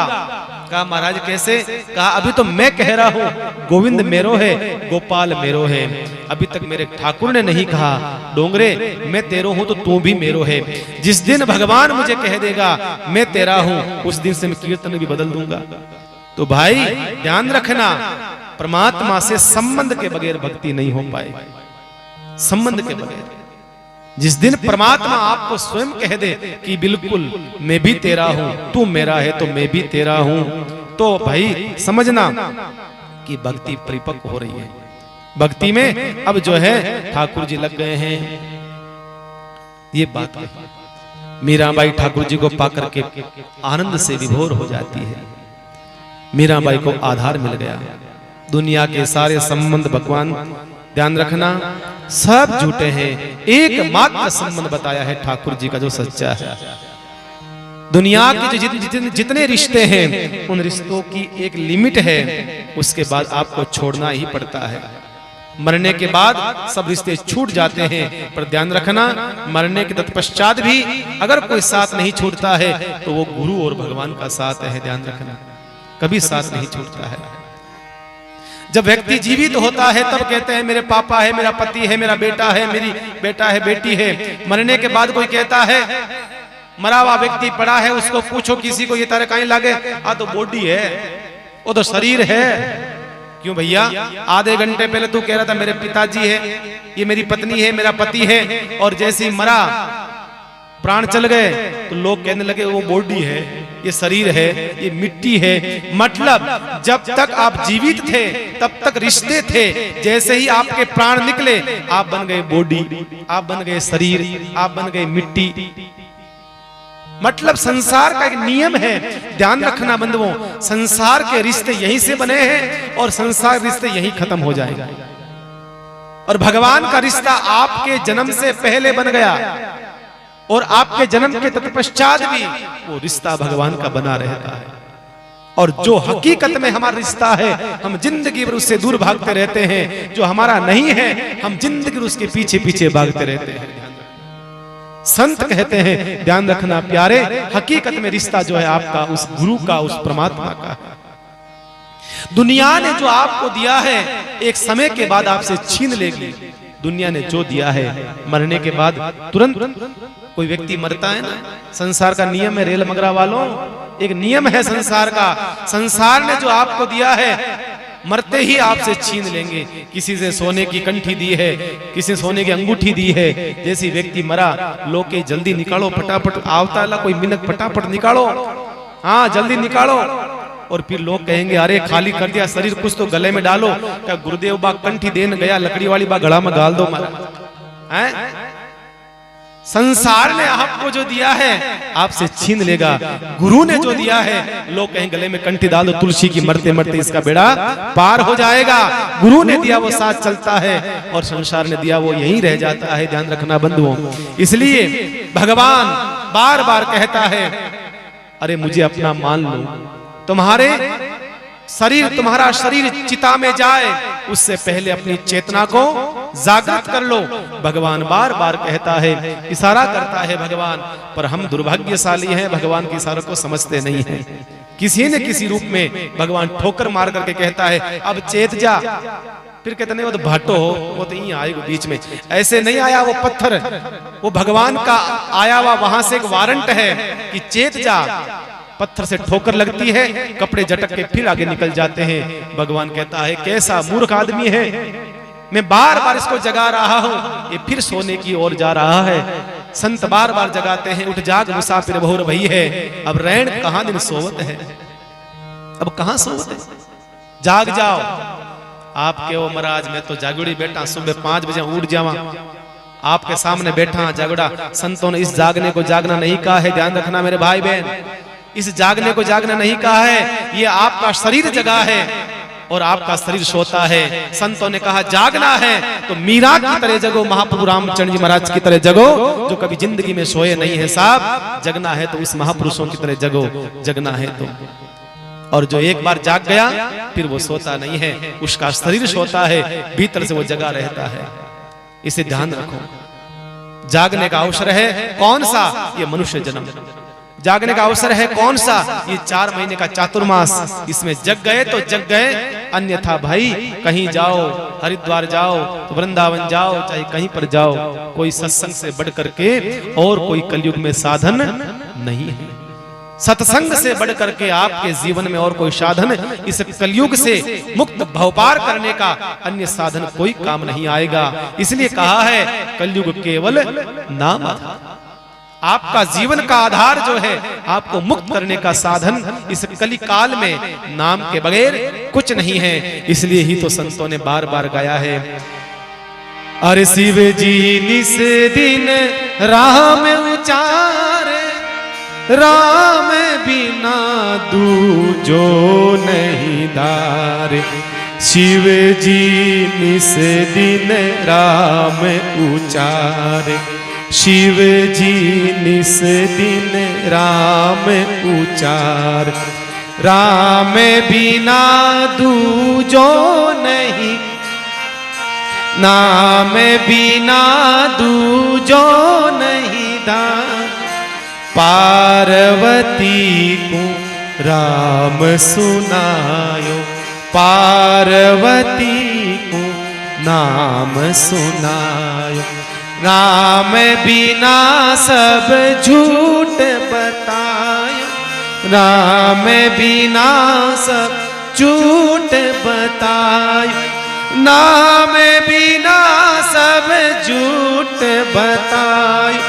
कहा महाराज कैसे? कहा अभी तो मैं कह रहा हूं गोविंद मेरो है, गोपाल मेरो है। अभी तक मेरे ठाकुर ने नहीं कहा डोंगरे मैं तेरो हूं तो तू भी मेरो है। जिस दिन भगवान मुझे कह देगा मैं तेरा हूं, उस दिन से मैं कीर्तन भी बदल दूंगा। तो भाई ध्यान रखना, परमात्मा से संबंध के बगैर भक्ति नहीं हो पाएगी, संबंध के बगैर। जिस दिन परमात्मा आपको स्वयं कह दे कि बिल्कुल मैं भी तेरा हूं, तू मेरा है तो मैं भी तेरा हूं, तो भाई समझना कि भक्ति परिपक्व हो रही है। भक्ति में अब जो है ठाकुर जी लग गए हैं। ये बात है, मीराबाई ठाकुर जी को पाकर के आनंद से विभोर हो जाती है। मीराबाई को आधार मिल गया। दुनिया के सारे संबंध भगवान, ध्यान रखना, सब झूठे हैं, एकमात्र संबंध बताया है ठाकुर जी का जो सच्चा है। दुनिया के जो जितने रिश्ते हैं उन रिश्तों की एक लिमिट है, उसके बाद आपको छोड़ना ही पड़ता है। मरने के बाद सब रिश्ते छूट जाते हैं, पर ध्यान रखना मरने के तत्पश्चात भी अगर कोई साथ नहीं छूटता है तो वो गुरु और भगवान का साथ है। ध्यान रखना कभी साथ नहीं छूटता है। जब व्यक्ति जीवित होता है तब कहते हैं मेरे पापा है, मेरा पति है, मेरा बेटा है, मेरी बेटा है, बेटी है। मरने के बाद कोई कहता है, मरा हुआ व्यक्ति पड़ा है, उसको पूछो किसी को ये तारे कहीं लागे, आ तो बॉडी है, वो तो शरीर है। क्यों भैया, आधे घंटे पहले तू कह रहा था मेरे पिताजी है, ये मेरी पत्नी है, मेरा पति है, और जैसे ही मरा प्राण चल गए तो लोग कहने लगे वो बॉडी है, ये शरीर है, ये मिट्टी है। मतलब जब तक आप जीवित थे तब तक रिश्ते थे, जैसे ही आपके प्राण निकले आप बन गए बॉडी, आप बन गए शरीर, आप बन गए मिट्टी। मतलब संसार का एक नियम है, ध्यान रखना बंधुओं, संसार के रिश्ते यहीं से बने हैं और संसार रिश्ते यहीं खत्म हो जाएगा। और भगवान का रिश्ता आपके जन्म से पहले बन गया और आपके जन्म के तत्पश्चात भी वो रिश्ता भगवान का बना रहता है। और जो हकीकत में हमारा रिश्ता है हम जिंदगी भर उससे दूर भागते रहते हैं, जो हमारा नहीं है हम जिंदगी भर उसके पीछे पीछे भागते रहते हैं। संत कहते हैं ध्यान रखना प्यारे, हकीकत में रिश्ता जो है आपका उस गुरु का, उस परमात्मा का। दुनिया ने जो आपको दिया है एक समय के बाद आपसे छीन लेगी। दुनिया ने जो दिया है मरने के बाद तुरंत कोई व्यक्ति मरता है ना, संसार का नियम है रेल मगरा वालों, एक नियम है संसार का। संसार ने जो आपको दिया है मरते ही आपसे छीन लेंगे। किसी से सोने की कंठी दी है, किसी ने सोने की अंगूठी दी है, जैसी व्यक्ति मरा लोग के जल्दी निकालो फटाफट, आवता ला कोई मिनट फटाफट निकालो, हाँ जल्दी निकालो। और फिर लोग कहेंगे अरे खाली कर दिया शरीर, कुछ तो गले में डालो। क्या गुरुदेव बा कंठी देन गया, लकड़ी वाली बा गला में गाल दो मारा है। संसार ने आपको जो दिया है आपसे छीन लेगा। गुरु ने जो दिया है लोग कहें गले में कंठी डाल दो तुलसी की, मरते मरते इसका बेड़ा पार हो जाएगा। गुरु ने दिया वो साथ चलता है और संसार ने दिया वो यहीं रह जाता है। ध्यान रखना बंधुओं, इसलिए भगवान बार बार कहता है अरे मुझे अपना मान लो, तुम्हारा शरीर चिता में जाए उससे पहले अपनी चेतना को जागृत कर लो। भगवान बार बार कहता है, इशारा करता है भगवान, पर हम दुर्भाग्यशाली हैं, भगवान के इशारों को समझते नहीं हैं। किसी न किसी रूप में भगवान ठोकर मार करके कहता है अब चेत जा। फिर कहते नहीं वो तो भाटो हो, वो तो यहीं आएगा बीच में। ऐसे नहीं आया वो पत्थर, वो भगवान का आया हुआ वहां से एक वारंट है कि चेत जा। पत्थर से ठोकर लगती है, कपड़े झटक के फिर आगे निकल जाते हैं। भगवान कहता है कैसा मूर्ख आदमी है, मैं बार बार इसको जगा रहा हूं, ये फिर सोने की ओर जा रहा है। संत बार बार जगाते हैं, उठ जाग मुसाफिर बहुर भई है, अब रैन कहां दिन सोवत है, अब कहां सोवत है, जाग जाओ। आपके ओ महाराज मैं तो जागुड़ी बैठा, सुबह 5 बजे उठ जावा, आपके सामने बैठा जागुड़ा। संतों ने इस जागने को जागना नहीं कहा है, ध्यान रखना मेरे भाई बहन, इस जागने को जागना नहीं कहा है, ये आपका शरीर जगा है और आपका शरीर सोता है। संतों ने कहा जागना है तो मीरा की तरह जगो, महाप्रभु रामचंद्र जी महाराज की तरह जगो, जो कभी जिंदगी में सोए नहीं है साहब। जगना है तो उस महापुरुषों की तरह जगो, जगना है तो। और जो एक बार जाग गया फिर वो सोता नहीं है, उसका शरीर सोता है, भीतर से वो जगा रहता है। इसे ध्यान रखो। जागने का अवसर है कौन सा, ये मनुष्य जन्म। जागने का अवसर है कौन सा, ये 4 महीने का चातुर्मास। इसमें जग गए तो जग गए, अन्यथा भाई कहीं जाओ, हरिद्वार जाओ, तो वृंदावन जाओ, चाहे कहीं पर जाओ, कोई सत्संग से बढ़ करके और कोई कलयुग में साधन नहीं है। सत्संग से बढ़ करके आपके जीवन में और कोई साधन इस कलयुग से मुक्त भवपार करने का अन्य साधन कोई काम नहीं आएगा। इसलिए कहा है कलयुग केवल नाम आधार। आपका जीवन का आधार जो है, आपको मुक्त करने का साधन इस कली काल में नाम के बगैर कुछ नहीं है। इसलिए ही तो संतों ने बार बार गाया है, अरे शिव जी निस दिन राम उचारे, राम बिना दूजो नहीं धारे। शिव जी निस दिन राम उचारे, शिव जी निस दिन राम उचार। राम बिना दूजो नहीं, नाम बिना दूजो नहीं दान। पार्वती को राम सुनायो, पार्वती को नाम सुनायो। राम बिना सब झूठ बतायो, राम बिना सब झूठ बतायो। नाम बिना सब झूठ बतायो,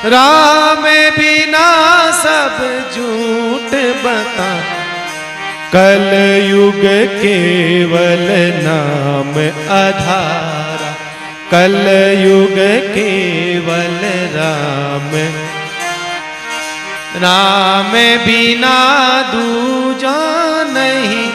राम बिना सब झूठ बतायो। कलयुग केवल नाम आधारा, कलयुग केवल राम। राम बिना दूजा नहीं,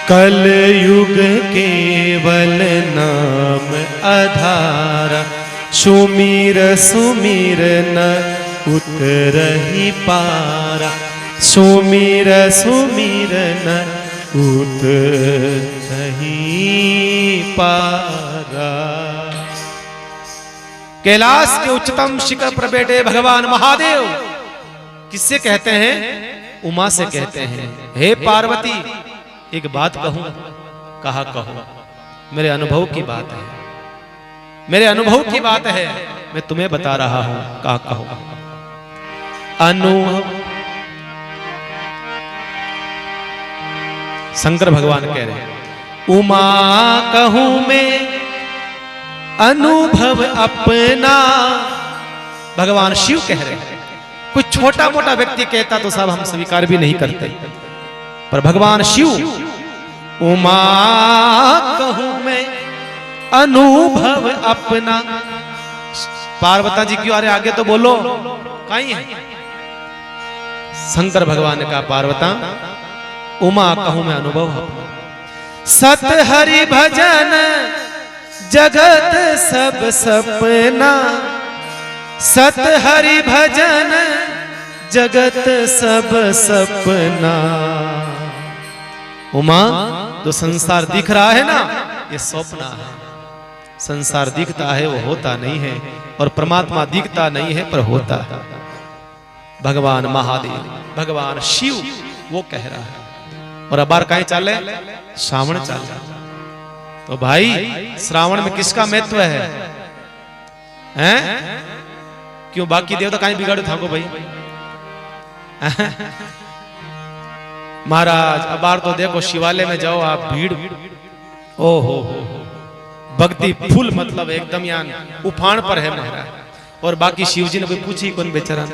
कलयुग केवल नाम आधारा। सुमीर सुमीर न उतरहि पारा, सुमीर सुमीर न उतरहि पारा। कैलाश के उच्चतम शिखर पर बैठे भगवान महादेव किससे कहते हैं? उमा से कहते हैं, हे पार्वती एक बात कहूं। कहा कहो, मेरे अनुभव की बात है, मेरे अनुभव की बात है, मैं तुम्हें बता रहा हूं। कहा कहो। अनुभव, शंकर भगवान कह रहे हैं, उमा कहूं मैं अनुभव अपना। भगवान शिव कह रहे हैं। कुछ छोटा मोटा व्यक्ति कहता तो साहब हम स्वीकार भी नहीं करते, पर भगवान शिव उमा कहूं मैं अनुभव अपना। पार्वती जी क्यों? अरे आगे तो बोलो, कहीं है? शंकर भगवान का पार्वता उमा कहूं मैं अनुभव अपना। सत हरि भजन जगत सब सपना, सत हरि भजन जगत सब सपना। उमा, जो संसार दिख रहा है ना, ये स्वप्न है। संसार दिखता है, वो होता नहीं है, और परमात्मा दिखता नहीं है पर होता है। भगवान महादेव, भगवान शिव वो कह रहा है। और अब बार कहीं चाले? श्रावण चाले। तो भाई श्रावण में किसका महत्व है? हैं? क्यों बाकी देवता कहीं बिगाड़ो थाको भाई? महाराज अब बार तो देखो, शिवालय में जाओ आप, भीड़ ओहो भक्ति फुल, मतलब एकदम यहाँ उफान पर है महाराज। और बाकी शिव जी ने कोई पूछी कौन बेचारा?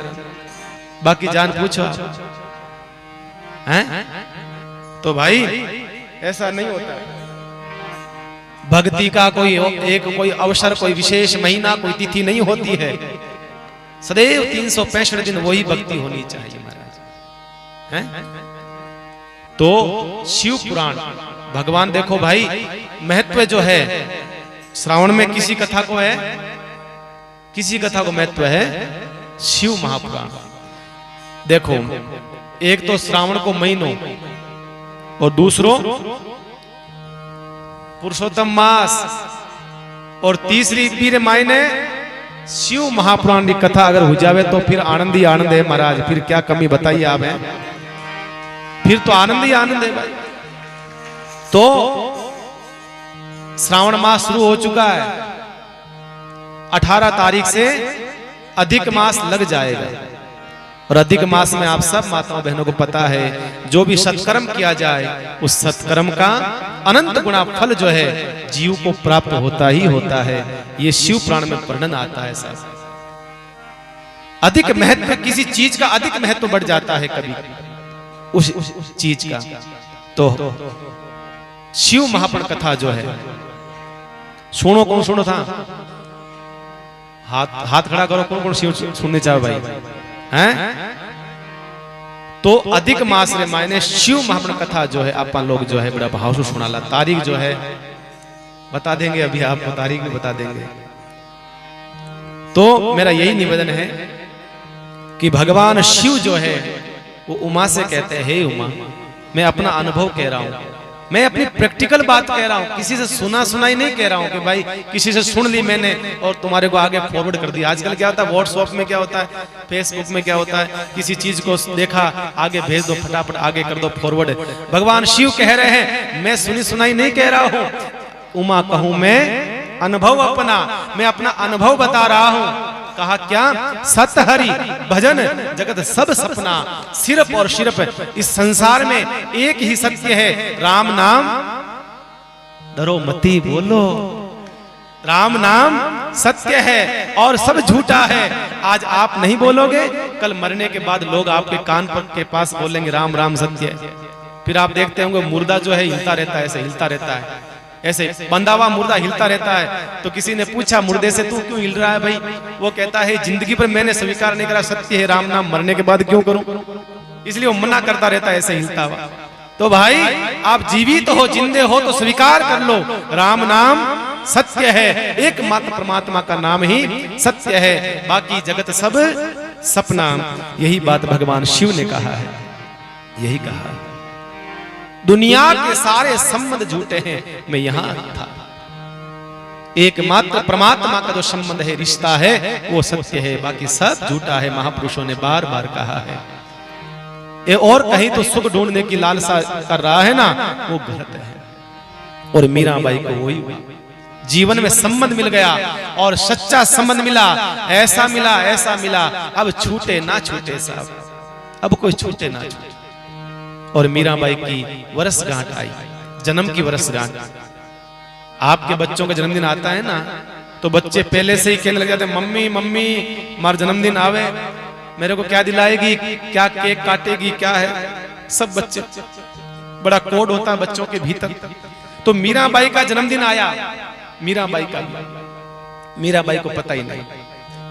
बाकी जान पूछो हैं? तो भाई ऐसा नहीं होता। भक्ति का कोई एक कोई अवसर, कोई विशेष महीना, कोई तिथि नहीं होती है। सदैव 365 दिन वही भक्ति होनी चाहिए महाराज हैं? तो शिव पुराण भगवान देखो भाई, महत्व जो है श्रावण में किसी कथा को है, किसी कथा को महत्व है शिव महापुराण। देखो, एक तो श्रावण को महीनों, और दूसरो पुरुषोत्तम मास, और तीसरी पीर मायने शिव महापुराण की कथा अगर हो जावे तो फिर आनंद ही आनंद है महाराज। फिर क्या कमी बताइए आप हैं? फिर तो आनंद ही आनंद है भाई। तो श्रावण मास शुरू हो चुका है, 18 तारीख से अधिक मास लग जाएगा। और अधिक मास में आप सब माताओं बहनों को पता है, जो भी सत्कर्म किया जाए उस सत्कर्म का अनंत गुना फल जो है जीव को प्राप्त होता ही होता है। ये शिव पुराण में वर्णन आता है साहब। अधिक महत्व, किसी चीज का अधिक महत्व बढ़ जाता है कभी उस चीज का। तो शिव महापुराण कथा जो है, सुनो कौन सुनो था, हाथ खड़ा करो, कौन कौन शिव सुनने चाहे भाई हैं? तो अधिक मास रे मायने शिव महापुराण कथा जो है आप लोग जो है बड़ा भाव से सुनाला। तारीख जो है बता देंगे, अभी आपको तारीख भी बता देंगे। तो मेरा यही निवेदन है कि भगवान शिव जो है वो उमा से कहते हैं, हे उमा, मैं अपना अनुभव कह रहा हूं, मैं अपनी प्रैक्टिकल बात कह रहा हूं, किसी से सुना सुनाई नहीं कह रहा हूं कि भाई किसी से सुन ली मैंने और तुम्हारे को आगे फॉरवर्ड कर दिया। आजकल क्या होता है, व्हाट्सएप में क्या होता है, फेसबुक में क्या होता है, किसी चीज को देखा आगे भेज दो, फटाफट आगे कर दो फॉरवर्ड। भगवान शिव कह रहे हैं मैं सुनी सुनाई नहीं कह रहा हूं, उमा कहूं मैं अनुभव अपना, मैं अपना अनुभव बता रहा हूं। कहा क्या, सत हरि भजन जगत सब सपना, सिर्फ और सिर्फ इस संसार में एक ही सत्य है, राम नाम डरो मती बोलो। राम नाम सत्य है और सब झूठा है। आज आप नहीं बोलोगे, कल मरने के बाद लोग आपके कान पर के पास बोलेंगे राम राम सत्य है। फिर आप देखते होंगे मुर्दा जो है हिलता रहता है, ऐसे हिलता रहता है, ऐसे बंधा हुआ मुर्दा हिलता रहता है। तो किसी ने पूछा मुर्दे से, तू क्यों हिल रहा है भाई? वो कहता है जिंदगी पर मैंने स्वीकार नहीं करा सत्य है राम नाम, मरने के बाद क्यों करूं, इसलिए वो मना करता रहता है ऐसे हिलता हुआ। तो भाई आप जीवित हो, जिंदे हो तो स्वीकार कर लो, राम नाम सत्य है, एकमात्र परमात्मा का नाम ही सत्य है, बाकी जगत सब सपना। यही बात भगवान शिव ने कहा है, यही कहा है। दुनिया के सारे संबंध झूठे हैं, मैं यहां था, एकमात्र परमात्मा का जो संबंध है, रिश्ता है, वो सत्य है, बाकी सब झूठा है। महापुरुषों ने बार बार कहा है। ये और कहीं तो सुख ढूंढने की लालसा कर रहा है ना, वो गलत है। और मीराबाई को वही हुआ, जीवन में संबंध मिल गया और सच्चा संबंध मिला, ऐसा मिला ऐसा मिला, अब छूटे ना छूटे साहब, अब कोई छूटे ना छूटे। और मीराबाई की वर्षगांठ आई, जन्म की वर्षगांठ। आपके बच्चों का जन्मदिन आता है ना, तो बच्चे पहले से ही कहने लग जाते हैं, मम्मी मम्मी हमारा जन्मदिन आवे, मेरे को क्या दिलाएगी, क्या केक काटेगी, क्या है, सब बच्चे, बड़ा कोड होता है बच्चों के भीतर। तो मीराबाई का जन्मदिन आया, मीराबाई को पता ही नहीं।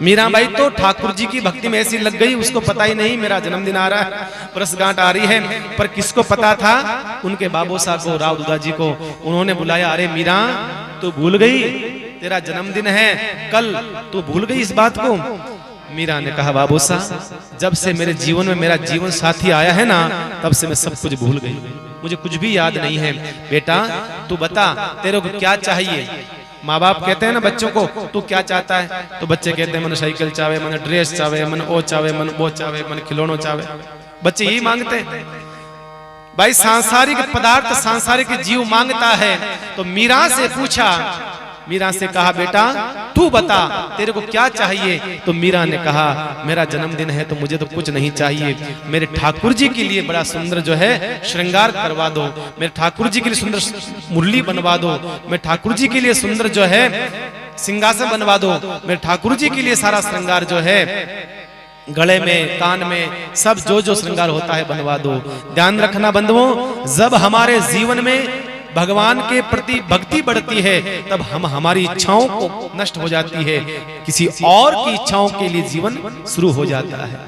मीराबाई तो ठाकुर जी की भक्ति में ऐसी लग गई, उसको पता ही नहीं मेरा जन्मदिन आ रहा है, वर्षगांठ आ रही है। पर किसको पता था, उनके बाबू साहब को, राव दुदा जी को। उन्होंने बुलाया, अरे मीरा तू भूल गई, तेरा जन्मदिन है कल, तू भूल गई इस बात को। मीरा ने कहा, बाबू साहब जब से मेरे जीवन में मेरा जीवन साथी आया है ना, तब से मैं सब कुछ भूल गई, मुझे कुछ भी याद नहीं है। बेटा तू बता तेरे को क्या चाहिए। माँ बाप कहते हैं ना बच्चों को, तू क्या चाहता है, तो बच्चे कहते हैं मन साइकिल चावे, मन ड्रेस चावे, मन ओ चावे, मन वो चावे, मन खिलौनों चावे। बच्चे यही मांगते हैं भाई, सांसारिक पदार्थ सांसारिक जीव मांगता है। तो मीरा से पूछा, मीरा से कहा, बेटा तू बता तेरे को क्या चाहिए। तो मीरा ने कहा, मेरा जन्मदिन है तो मुझे तो कुछ नहीं चाहिए, मेरे ठाकुर जी के लिए बड़ा सुंदर जो है श्रृंगार करवा दो, मेरे ठाकुर जी के लिए सुंदर मुरली बनवा दो, मेरे ठाकुर जी के लिए सुंदर जो है सिंहासन बनवा दो, मेरे ठाकुर जी के लिए सारा श्रृंगार जो है गले में कान में सब जो श्रृंगार होता है बनवा दो। ध्यान रखना बंधुओं, जब हमारे जीवन में भगवान के प्रति भक्ति बढ़ती है, तब हम हमारी इच्छाओं को नष्ट हो जाती है, किसी और की इच्छाओं के लिए जीवन शुरू हो जाता है।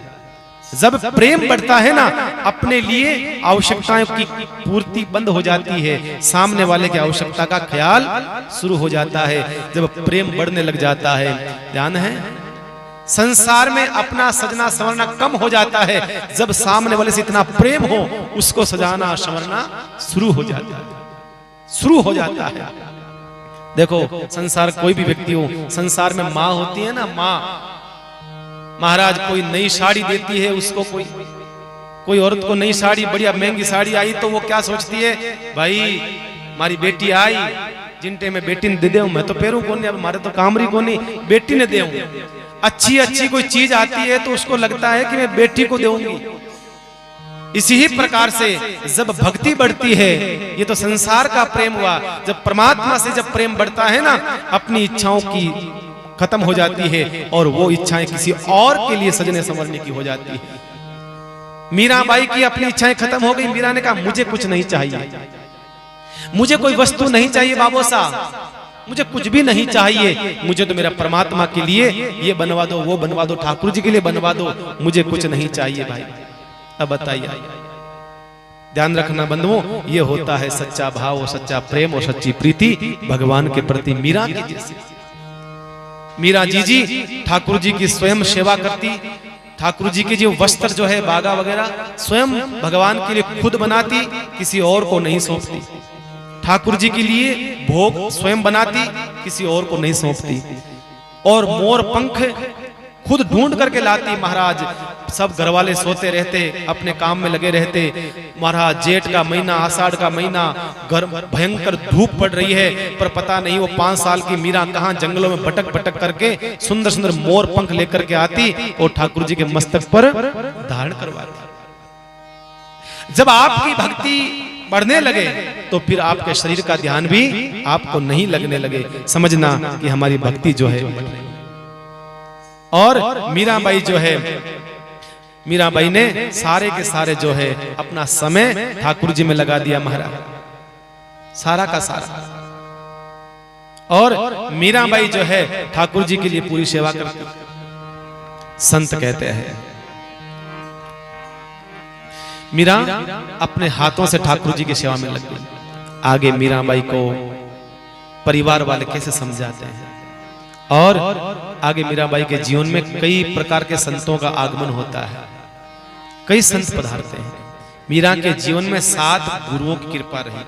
जब प्रेम बढ़ता है ना, अपने लिए आवश्यकताओं की पूर्ति बंद हो जाती है, सामने वाले की आवश्यकता का ख्याल शुरू हो जाता है, जब प्रेम बढ़ने लग जाता है। ध्यान है, संसार में अपना सजना संवरना कम हो जाता है, जब सामने वाले से इतना प्रेम हो, उसको सजाना संवरना शुरू हो जाता है, शुरू हो जाता है। देखो संसार कोई भी व्यक्ति हो, संसार में माँ होती है ना, माँ महाराज कोई नई साड़ी देती है उसको, कोई औरत को नई साड़ी, बढ़िया महंगी साड़ी आई तो वो क्या सोचती है, भाई हमारी बेटी आई जिनटे में बेटी ने दे दे, मैं तो पैरों को नहीं, अब हमारे तो कामरी को नहीं, बेटी ने दे। अच्छी अच्छी कोई चीज आती है तो उसको लगता है कि मैं बेटी को दूंगी। इसी ही प्रकार से जब भक्ति बढ़ती है, ये तो संसार का प्रेम हुआ, जब परमात्मा से जब प्रेम बढ़ता है ना, अपनी इच्छाओं की खत्म हो जाती है और वो इच्छाएं किसी और के लिए सजने संवरने की हो जाती है। मीराबाई की अपनी इच्छाएं खत्म हो गई। मीरा ने कहा मुझे कुछ नहीं चाहिए, मुझे कोई वस्तु नहीं चाहिए बाबू साहब, मुझे कुछ भी नहीं चाहिए, मुझे तो मेरा परमात्मा के लिए ये बनवा दो, वो बनवा दो, ठाकुर जी के लिए बनवा दो, मुझे कुछ नहीं चाहिए भाई। अब बताइए, ध्यान रखना बंधुओं, ये होता है सच्चा भाव और सच्चा प्रेम और सच्ची प्रीति भगवान के प्रति। मीरा की जैसे मीरा जी ठाकुर जी की स्वयं सेवा करती, ठाकुर जी के जो वस्त्र जो है बागा वगैरह स्वयं भगवान के लिए खुद बनाती, किसी और को नहीं सौंपती। ठाकुर जी के लिए भोग स्वयं बनाती, किसी और को नहीं सौंपती। और मोर पंख खुद ढूंढ करके लाती। महाराज सब घरवाले सोते रहते, अपने काम में लगे रहते। महाराज जेठ का महीना, आषाढ़ का महीना, घर भयंकर धूप पड़ रही है, पर पता नहीं वो 5 साल की मीरा कहां जंगलों में भटक भटक करके सुंदर सुंदर मोर पंख लेकर के आती और ठाकुर जी के मस्तक पर धारण करवाती। जब आपकी भक्ति बढ़ने लगे तो फिर आपके शरीर का ध्यान भी आपको नहीं लगने लगे, समझना कि हमारी भक्ति जो है। और मीराबाई जो है, मीराबाई ने सारे के सारे जो है अपना समय ठाकुर जी में लगा दिया महाराज, सारा का सारा। और मीराबाई जो है ठाकुर जी के लिए पूरी सेवा करती। संत कहते हैं मीरा अपने हाथों से ठाकुर जी की सेवा में लग गई। आगे मीराबाई को परिवार वाले कैसे समझाते हैं, और आगे मीराबाई के जीवन में कई प्रकार के संतों का आगमन होता है, कई संत पधारते हैं। मीरा के जीवन में 7 गुरुओं की कृपा रही।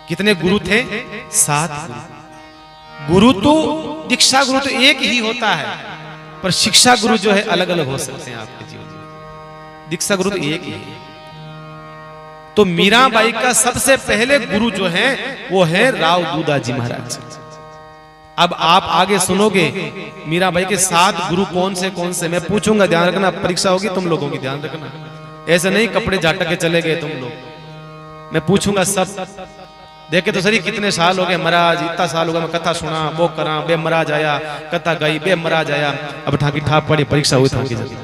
कितने गुरु थे? 7 गुरु। गुरु तो दीक्षा गुरु तो एक ही होता है, पर शिक्षा गुरु जो है अलग अलग हो सकते हैं आपके जीवन में। दीक्षा गुरु तो एक ही है। तो मीराबाई का सबसे पहले गुरु जो है वो है राव दूधाजी महाराज। अब आप आगे सुनोगे मीराबाई के 7 गुरु कौन से मैं पूछूंगा, ध्यान रखना, परीक्षा होगी तुम लोगों की, ध्यान रखना। ऐसे नहीं कपड़े झाटक के चले गए तुम लोग, मैं पूछूंगा सब। देखे तो सही कितने साल हो गए महाराज, इतना साल हो गया मैं कथा सुना, वो करा, बे महाराज आया, कथा गई, बे महाराज आया, अब ठाकी ठाप पड़ी, परीक्षा हुई ठाकी जल्दी।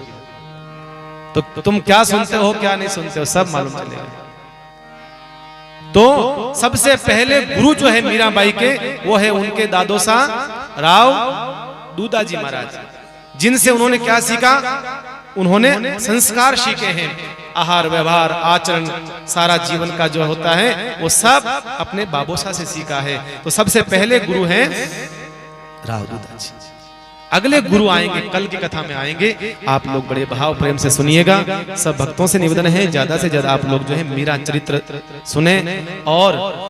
तो तुम क्या सुनते हो क्या नहीं सुनते हो सब मालूम चलेगा। तो सबसे पहले गुरु जो है मीराबाई के वो है उनके दादोसा राव दूधाजी महाराज, जिनसे उन्होंने क्या सीखा? उन्होंने संस्कार सीखे हैं, आहार व्यवहार आचरण सारा जीवन का जो होता है वो सब अपने बाबोसा से सीखा है। तो सबसे पहले गुरु हैं राव दूधाजी। अगले गुरु आएंगे, कल की कथा में आएंगे, आप लोग बड़े भाव प्रेम से सुनिएगा। सब भक्तों से निवेदन है ज्यादा से ज्यादा आप लोग जो है मीरा चरित्र सुने और